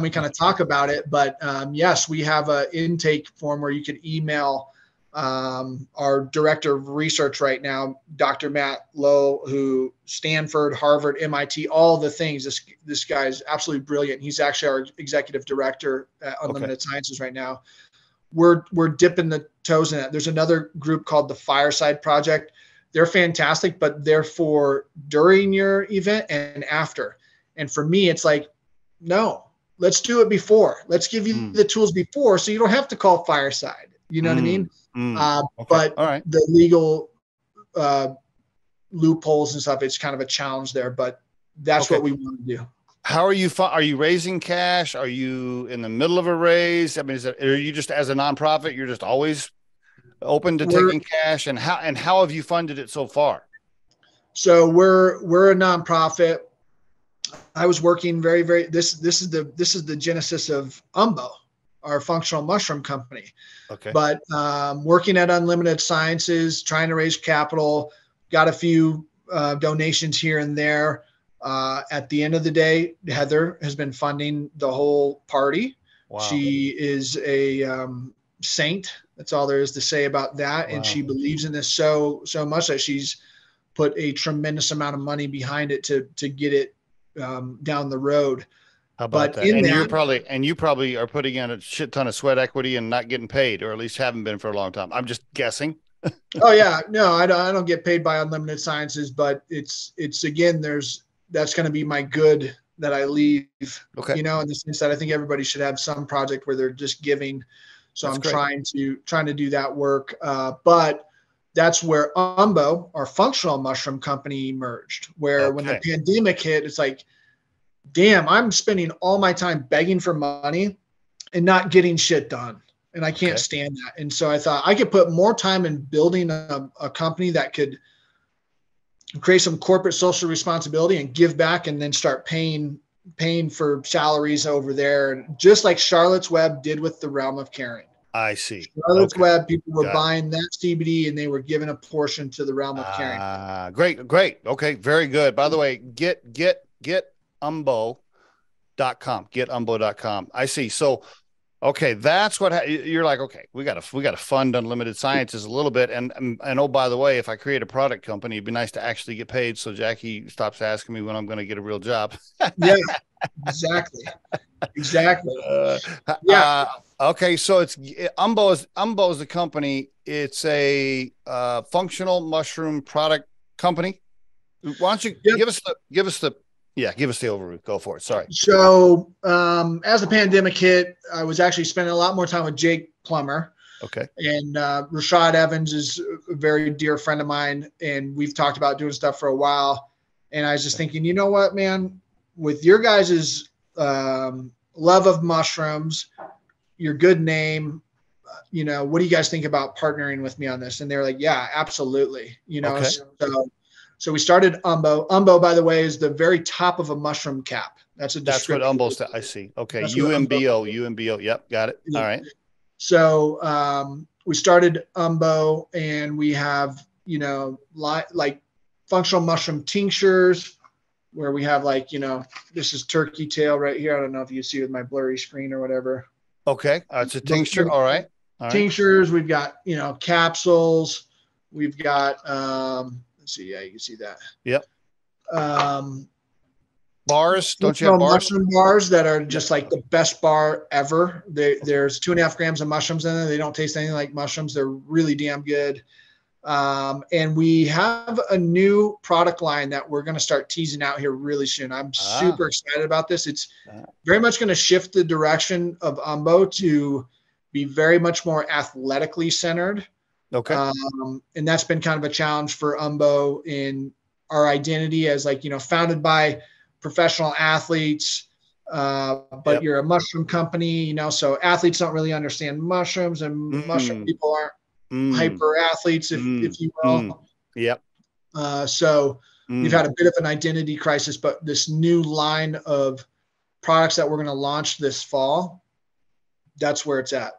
we kind of talk about it. But yes, we have an intake form where you could email our director of research right now, Dr. Matt Lowe, who Stanford, Harvard, MIT, all the things. This guy is absolutely brilliant. He's actually our executive director at Unlimited Sciences right now. We're dipping the toes in that. There's another group called the Fireside Project. They're fantastic, but they're for during your event and after. And for me, it's like, no, let's do it before. Let's give you the tools before so you don't have to call Fireside. You know what I mean? But the legal loopholes and stuff, it's kind of a challenge there, but that's what we want to do. How are you? Are you raising cash? Are you in the middle of a raise? I mean, are you just as a nonprofit, you're just always open to taking cash? And how have you funded it so far? So we're a nonprofit. I was working this is the genesis of UMBO, our functional mushroom company. Okay. But working at Unlimited Sciences, trying to raise capital, got a few donations here and there. At the end of the day, Heather has been funding the whole party. Wow. She is a saint. That's all there is to say about that. Wow. And she believes in this so much that she's put a tremendous amount of money behind it to get it down the road. How about that? And you probably are putting in a shit ton of sweat equity and not getting paid, or at least haven't been for a long time. I'm just guessing. Oh yeah, no, I don't get paid by Unlimited Sciences, but it's again, that's going to be my good that I leave. Okay. In the sense that I think everybody should have some project where they're just giving. So that's I'm trying to do that work. But that's where UMBO, our functional mushroom company, emerged. Where when the pandemic hit, it's like, damn, I'm spending all my time begging for money and not getting shit done. And I can't stand that. And so I thought I could put more time in building a company that could create some corporate social responsibility and give back, and then start paying for salaries over there, just like Charlotte's Web did with the Realm of Caring. I see. Charlotte's Web, people were buying that CBD and they were giving a portion to the Realm of Caring. Great. Okay, very good. By the way, get UMBO.com. Get UMBO.com. I see. So, okay, that's what you're like. Okay, we got to fund Unlimited Sciences a little bit, and oh, by the way, if I create a product company, it'd be nice to actually get paid, so Jackie stops asking me when I'm going to get a real job. Yeah, exactly. Yeah. Okay, so it's UMBO is the company. It's a functional mushroom product company. Why don't you give us the Yeah, give us the overview. Go for it. Sorry. So as the pandemic hit, I was actually spending a lot more time with Jake Plummer. Okay. And Rashad Evans is a very dear friend of mine, and we've talked about doing stuff for a while. And I was just thinking, you know what, man, with your guys' love of mushrooms, your good name, what do you guys think about partnering with me on this? And they're like, yeah, absolutely. Okay. So we started UMBO. UMBO, by the way, is the very top of a mushroom cap. That's what UMBO's. I see. Okay. UMBO. Yep. Got it. All right. So we started UMBO, and we have, like functional mushroom tinctures, where we have this is turkey tail right here. I don't know if you see with my blurry screen or whatever. Okay. It's a tincture. All right. Tinctures. We've got, capsules. We've got, let's see. Yeah, you can see that. Yep. Bars. Don't you have bars? Mushroom bars that are just like the best bar ever. There's 2.5 grams of mushrooms in there. They don't taste anything like mushrooms. They're really damn good. And we have a new product line that we're going to start teasing out here really soon. I'm super excited about this. It's very much going to shift the direction of UMBO to be very much more athletically centered. Okay. And that's been kind of a challenge for UMBO in our identity as founded by professional athletes, but you're a mushroom company, so athletes don't really understand mushrooms, and mushroom people aren't hyper athletes, if you will. Yep. So we've had a bit of an identity crisis, but this new line of products that we're going to launch this fall, that's where it's at.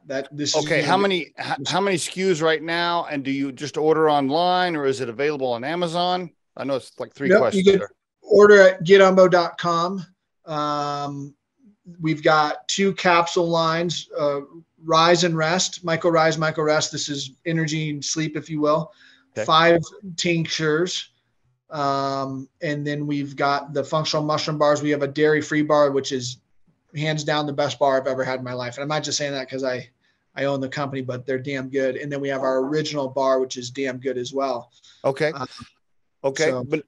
How many SKUs right now? And do you just order online, or is it available on Amazon? I know it's like three questions. You can order at getumbo.com. We've got 2 capsule lines, Rise and Rest, Micro Rise, Micro Rest. This is energy and sleep, if you will. Okay. 5 tinctures. And then we've got the functional mushroom bars. We have a dairy-free bar, which is hands down the best bar I've ever had in my life. And I'm not just saying that because I own the company, but they're damn good. And then we have our original bar, which is damn good as well. Okay.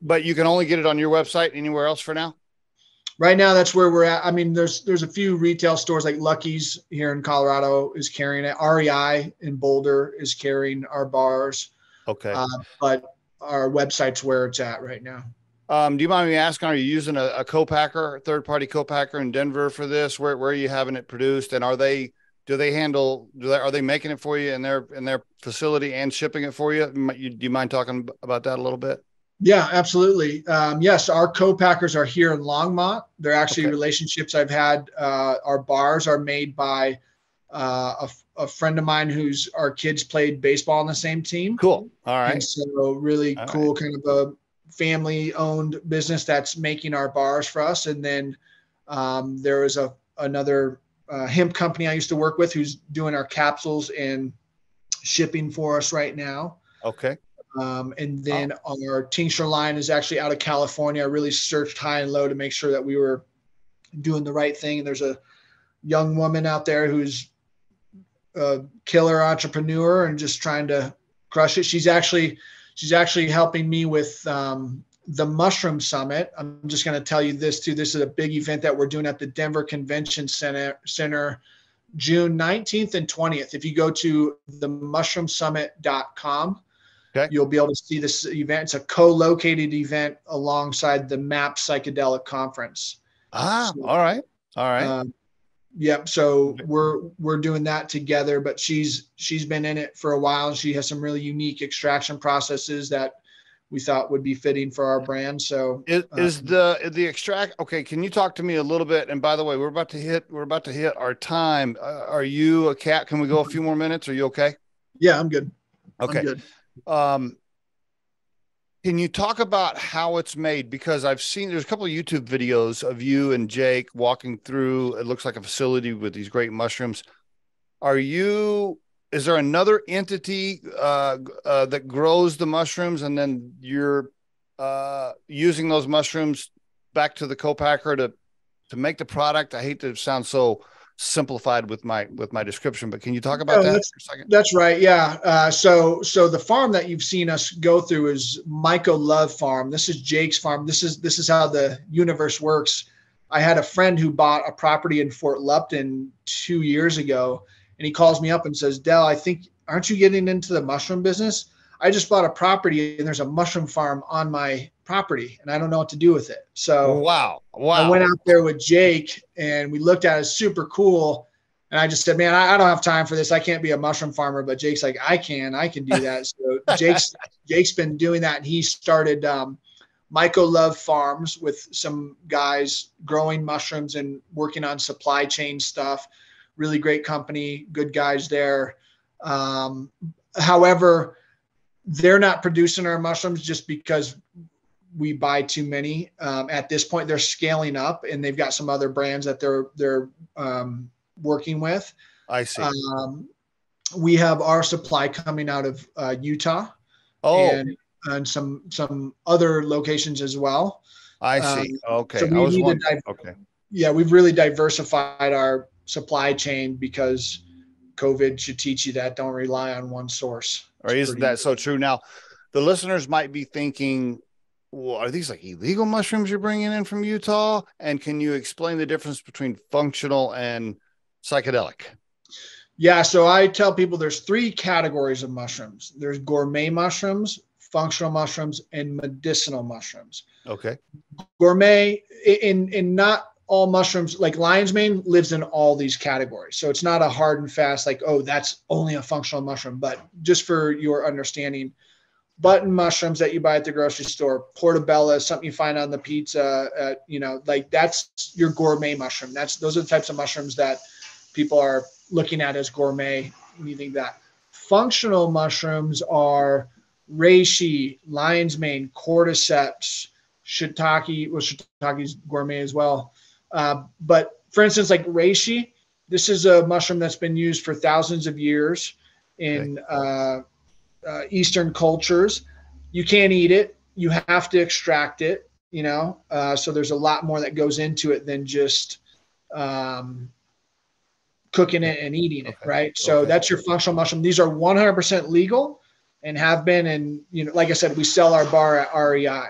But you can only get it on your website. Anywhere else for now? Right now, that's where we're at. I mean, there's a few retail stores like Lucky's here in Colorado is carrying it. REI in Boulder is carrying our bars. Okay. But our website's where it's at right now. Do you mind me asking, are you using a co-packer, third-party co-packer in Denver for this? Where are you having it produced? And are they making it for you in their facility and shipping it for you? Do you mind talking about that a little bit? Yeah, absolutely. Yes, our co-packers are here in Longmont. They're actually relationships I've had. Our bars are made by a friend of mine our kids played baseball on the same team. Cool. All right. And so really cool, kind of a family-owned business that's making our bars for us. And then there was another hemp company I used to work with who's doing our capsules and shipping for us right now. Okay. And then our tincture line is actually out of California. I really searched high and low to make sure that we were doing the right thing. And there's a young woman out there who's a killer entrepreneur and just trying to crush it. She's actually helping me with the Mushroom Summit. I'm just going to tell you this too. This is a big event that we're doing at the Denver Convention Center, June 19th and 20th. If you go to themushroomsummit.com, you'll be able to see this event. It's a co-located event alongside the MAP Psychedelic Conference. All right. Yep. So we're doing that together, but she's been in it for a while, and she has some really unique extraction processes that we thought would be fitting for our brand. So is the extract. Okay. Can you talk to me a little bit? And by the way, we're about to hit our time. Are you a cat? Can we go a few more minutes? Are you okay? Yeah, I'm good. Okay. I'm good. Can you talk about how it's made? Because I've seen there's a couple of YouTube videos of you and Jake walking through. It looks like a facility with these great mushrooms. Is there another entity that grows the mushrooms, and then you're using those mushrooms back to the co-packer to make the product? I hate to sound so simplified with my description, but can you talk about No, that for a second? that's right. Yeah. So the farm that you've seen us go through is Myco Love Farm. This is Jake's farm. This is how the universe works. I had a friend who bought a property in Fort Lupton 2 years ago, and he calls me up and says, Del, I think, aren't you getting into the mushroom business? I just bought a property and there's a mushroom farm on my property and I don't know what to do with it. So Wow. I went out there with Jake and we looked at it. It's super cool. And I just said, man, I don't have time for this. I can't be a mushroom farmer, but Jake's like, I can do that. So Jake's been doing that. And he started Myco Love Farms with some guys growing mushrooms and working on supply chain stuff. Really great company, good guys there. However, they're not producing our mushrooms just because we buy too many. At this point, they're scaling up and they've got some other brands that they're working with. I see. We have our supply coming out of Utah and some other locations as well. I see. Okay. So we've really diversified our supply chain because COVID should teach you that. Don't rely on one source. Or isn't that so true? Now, the listeners might be thinking, well, are these like illegal mushrooms you're bringing in from Utah? And can you explain the difference between functional and psychedelic? Yeah. So I tell people there's 3 categories of mushrooms. There's gourmet mushrooms, functional mushrooms, and medicinal mushrooms. Okay. Gourmet in not all mushrooms, like lion's mane lives in all these categories. So it's not a hard and fast, like, oh, that's only a functional mushroom. But just for your understanding, button mushrooms that you buy at the grocery store, portobello, something you find on the pizza, like that's your gourmet mushroom. Those are the types of mushrooms that people are looking at as gourmet. You think that functional mushrooms are reishi, lion's mane, cordyceps, shiitake. Well, shiitake's gourmet as well. But for instance, like reishi, this is a mushroom that's been used for thousands of years in Eastern cultures. You can't eat it. You have to extract it, so there's a lot more that goes into it than just cooking it and eating it, right? So that's your functional mushroom. These are 100% legal and have been. And, like I said, we sell our bar at REI.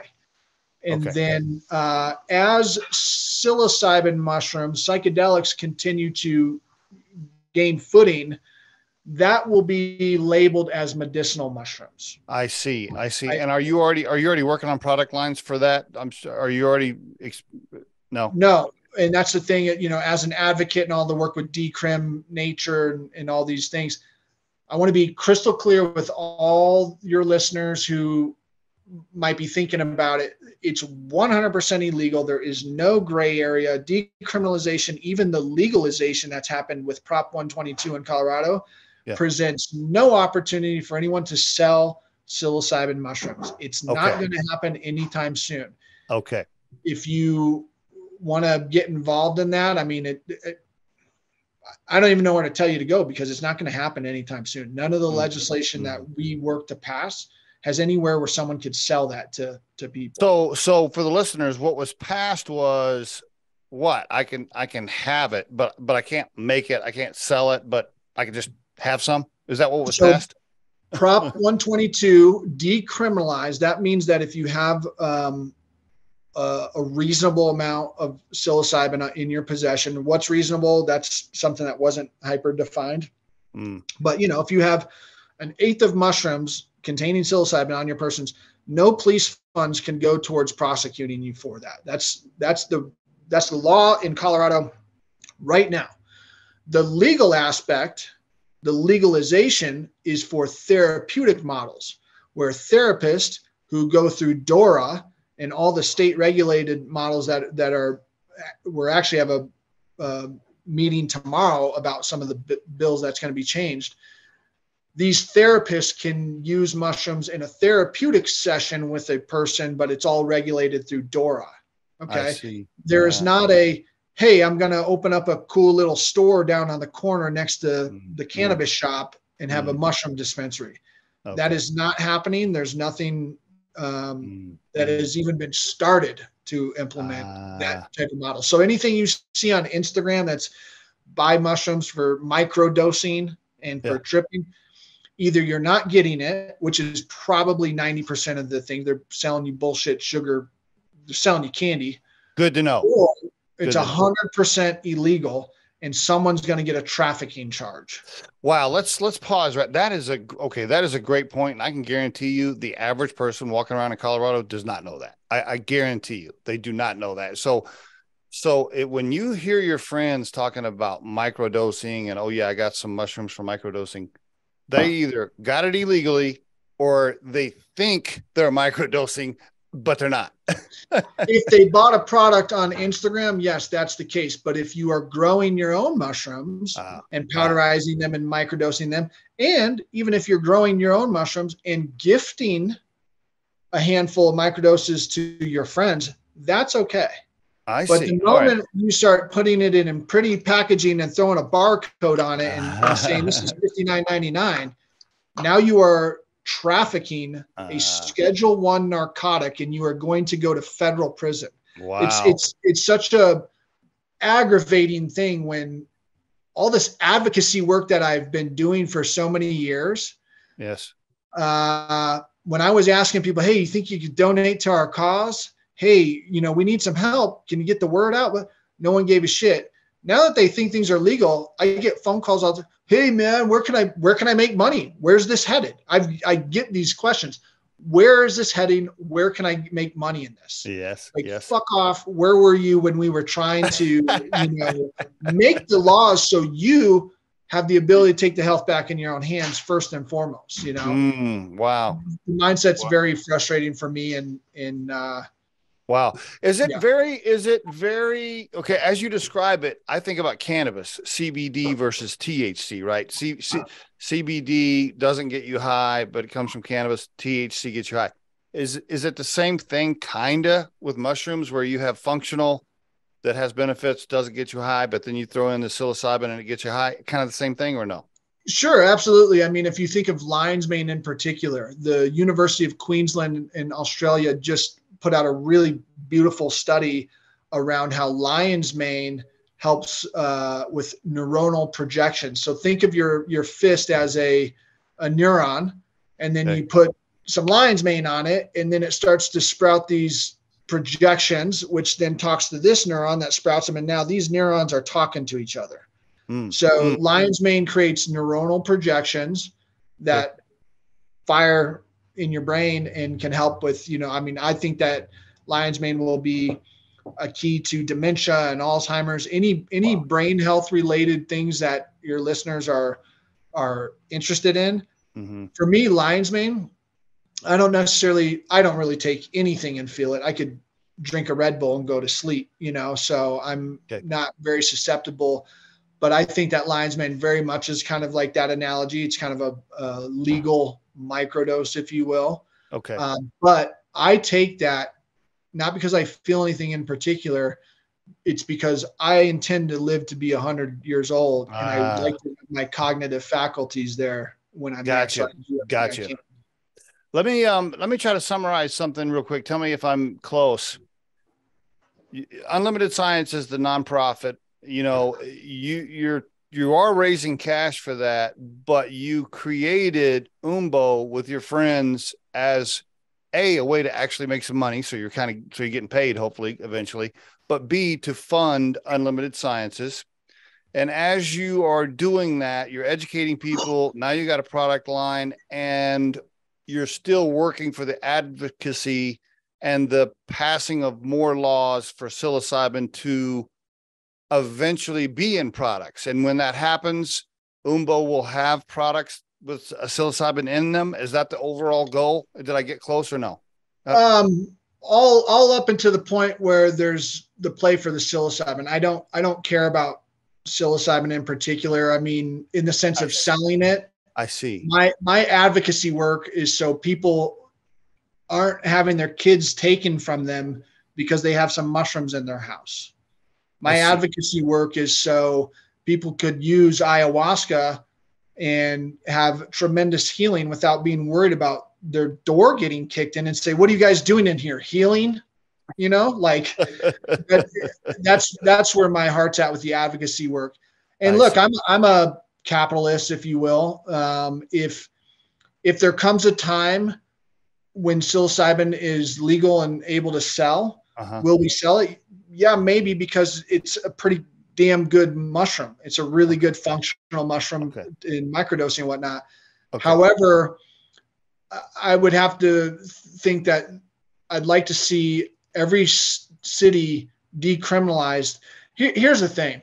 And then as psilocybin mushrooms, psychedelics continue to gain footing, that will be labeled as medicinal mushrooms. I see. And are you already working on product lines for that? Are you already? No. And that's the thing, as an advocate and all the work with Decrim, nature, and all these things, I want to be crystal clear with all your listeners who might be thinking about it. It's 100% illegal. There is no gray area. Decriminalization, even the legalization that's happened with Prop 122 in Colorado, presents no opportunity for anyone to sell psilocybin mushrooms. It's not going to happen anytime soon. Okay. If you want to get involved in that, I mean, I don't even know where to tell you to go because it's not going to happen anytime soon. None of the legislation that we work to pass has anywhere where someone could sell that to people. So for the listeners, what was passed was what? I can have it, but I can't make it. I can't sell it, but I can just have some. Is that what was passed? Prop 122 decriminalize. That means that if you have a reasonable amount of psilocybin in your possession, what's reasonable? That's something that wasn't hyper defined. But if you have 1/8 of mushrooms containing psilocybin on your persons, no police funds can go towards prosecuting you for that. That's the law in Colorado right now. The legal aspect, the legalization, is for therapeutic models, where therapists who go through DORA and all the state regulated models we're actually have a meeting tomorrow about some of the bills that's going to be changed. These therapists can use mushrooms in a therapeutic session with a person, but it's all regulated through DORA. Okay. I see. There is not hey, I'm going to open up a cool little store down on the corner next to the cannabis shop and have a mushroom dispensary. That is not happening. There's nothing that has even been started to implement that type of model. So anything you see on Instagram that's buy mushrooms for microdosing and for Yeah. tripping, either you're not getting it, which is probably 90% of the thing. They're selling you bullshit sugar. They're selling you candy. Good to know. Or it's Good to know. 100% illegal and someone's going to get a trafficking charge. Wow, let's pause. Right, that is a great point, and I can guarantee you, the average person walking around in Colorado does not know that. I guarantee you, they do not know that. So when you hear your friends talking about microdosing and, oh yeah, I got some mushrooms for microdosing, they either got it illegally or they think they're microdosing, but they're not. If they bought a product on Instagram, yes, that's the case. But if you are growing your own mushrooms and powderizing them and microdosing them, and even if you're growing your own mushrooms and gifting a handful of microdoses to your friends, that's okay. But the moment you start putting it in pretty packaging and throwing a barcode on it and saying this is $59.99, now you are trafficking a Schedule I narcotic, and you are going to go to federal prison. Wow. It's such a aggravating thing when all this advocacy work that I've been doing for so many years. Yes. When I was asking people, hey, you think you could donate to our cause? Hey, we need some help. Can you get the word out? But no one gave a shit. Now that they think things are legal, I get phone calls all the time. Hey man, where can I make money? Where's this headed? I get these questions. Where is this heading? Where can I make money in this? Yes. Yes. Fuck off. Where were you when we were trying to, make the laws so you have the ability to take the health back in your own hands first and foremost, Wow. The mindset's very frustrating for me wow. Is it very, okay, as you describe it, I think about cannabis, CBD versus THC, right? CBD doesn't get you high, but it comes from cannabis. THC gets you high. Is it the same thing kind of with mushrooms, where you have functional that has benefits, doesn't get you high, but then you throw in the psilocybin and it gets you high? Kind of the same thing, or no? Sure, absolutely. I mean, if you think of lion's mane in particular, the University of Queensland in Australia just put out a really beautiful study around how lion's mane helps with neuronal projection. So think of your fist as a neuron, and then you put some lion's mane on it, and then it starts to sprout these projections, which then talks to this neuron that sprouts them. And now these neurons are talking to each other. So lion's mane creates neuronal projections that fire in your brain and can help with, I think that lion's mane will be a key to dementia and Alzheimer's, any brain health related things that your listeners are interested in. Mm-hmm. For me, lion's mane, I don't really take anything and feel it. I could drink a Red Bull and go to sleep, so I'm not very susceptible. But I think that lion's mane very much is kind of like that analogy. It's kind of a legal microdose, if you will. Okay. But I take that not because I feel anything in particular. It's because I intend to live to be 100 years old, and I would like to have my cognitive faculties there when I'm Gotcha. Let me try to summarize something real quick. Tell me if I'm close. Unlimited Science is the nonprofit. You are raising cash for that, but you created UMBO with your friends as a way to actually make some money. So you're getting paid, hopefully, eventually, but B, to fund Unlimited Sciences. And as you are doing that, you're educating people. Now you got a product line, and you're still working for the advocacy and the passing of more laws for psilocybin to eventually be in products. And when that happens, UMBO will have products with a psilocybin in them. Is that the overall goal? Did I get close or no? All up until the point where there's the play for the psilocybin. I don't care about psilocybin in particular. I mean, in the sense of selling it. I see. My advocacy work is so people aren't having their kids taken from them because they have some mushrooms in their house. My advocacy work is so people could use ayahuasca and have tremendous healing without being worried about their door getting kicked in and say, what are you guys doing in here? Healing? That's where my heart's at with the advocacy work. And look, I'm a capitalist, if you will. If there comes a time when psilocybin is legal and able to sell, will we sell it? Yeah, maybe, because it's a pretty damn good mushroom. It's a really good functional mushroom in microdosing and whatnot. However, I would have to think that I'd like to see every city decriminalized. Here's the thing.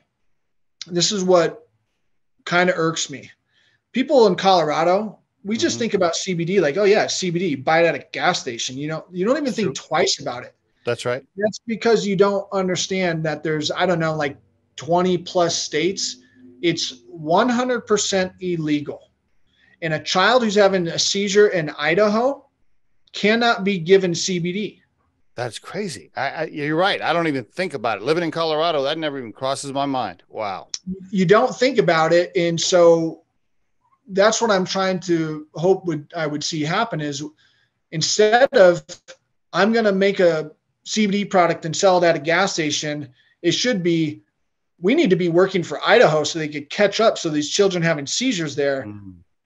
This is what kind of irks me. People in Colorado, we just think about CBD like, oh yeah, CBD, buy it at a gas station. You don't even think twice about it. That's right. That's because you don't understand that there's, I don't know, like 20 plus states. It's 100% illegal. And a child who's having a seizure in Idaho cannot be given CBD. That's crazy. You're right. I don't even think about it. Living in Colorado, that never even crosses my mind. Wow. You don't think about it. And so that's what I'm trying to hope I would see happen is, instead of I'm going to make a CBD product and sell it at a gas station, it should be, we need to be working for Idaho so they could catch up, so these children having seizures there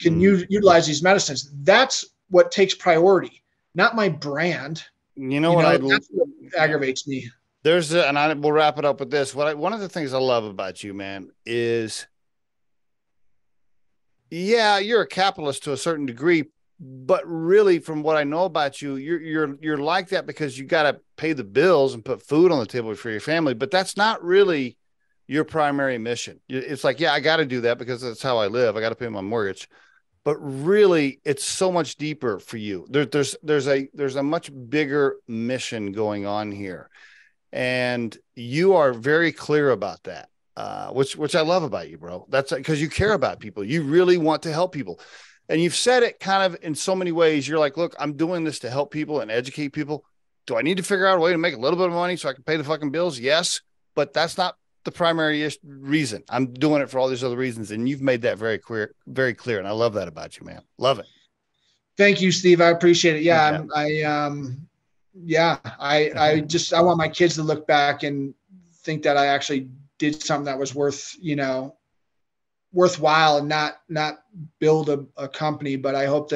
can utilize these medicines. That's what takes priority, not my brand. That's what aggravates me. And we'll wrap it up with this. One of the things I love about you, man, is, yeah, you're a capitalist to a certain degree, but really, from what I know about you, you're like that because you got to pay the bills and put food on the table for your family. But that's not really your primary mission. It's like, yeah, I got to do that because that's how I live. I got to pay my mortgage. But really, it's so much deeper for you. There's a much bigger mission going on here, and you are very clear about that, which I love about you, bro. That's because you care about people. You really want to help people, and you've said it kind of in so many ways. You're like, look, I'm doing this to help people and educate people. Do I need to figure out a way to make a little bit of money so I can pay the fucking bills? Yes, but that's not the primary reason. I'm doing it for all these other reasons, and you've made that very clear, and I love that about you, man. Love it. Thank you, Steve. I appreciate it. Yeah, I want my kids to look back and think that I actually did something that was worthwhile, and not build a company. But I hope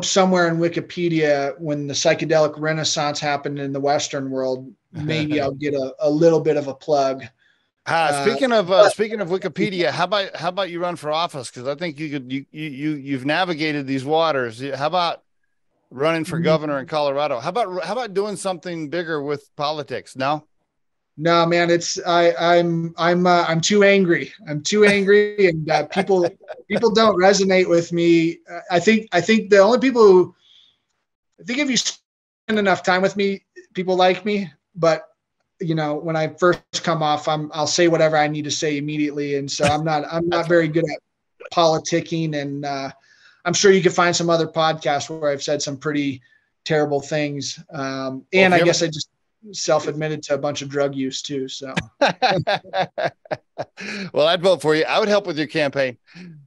somewhere in Wikipedia, when the psychedelic renaissance happened in the Western world, maybe I'll get a little bit of a plug. Speaking of Wikipedia, how about you run for office? Because I think you've navigated these waters. How about running for governor in Colorado? How about doing something bigger with politics? No, man, I'm too angry. I'm too angry, and people don't resonate with me. I think the only people if you spend enough time with me, people like me. But when I first come off, I'll say whatever I need to say immediately, and so I'm not very good at politicking. And I'm sure you could find some other podcasts where I've said some pretty terrible things. I guess I just self-admitted to a bunch of drug use too. So, well, I'd vote for you. I would help with your campaign.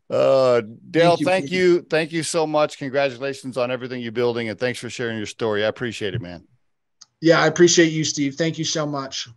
Dale, thank you so much. Congratulations on everything you're building, and thanks for sharing your story. I appreciate it, man. Yeah, I appreciate you, Steve. Thank you so much.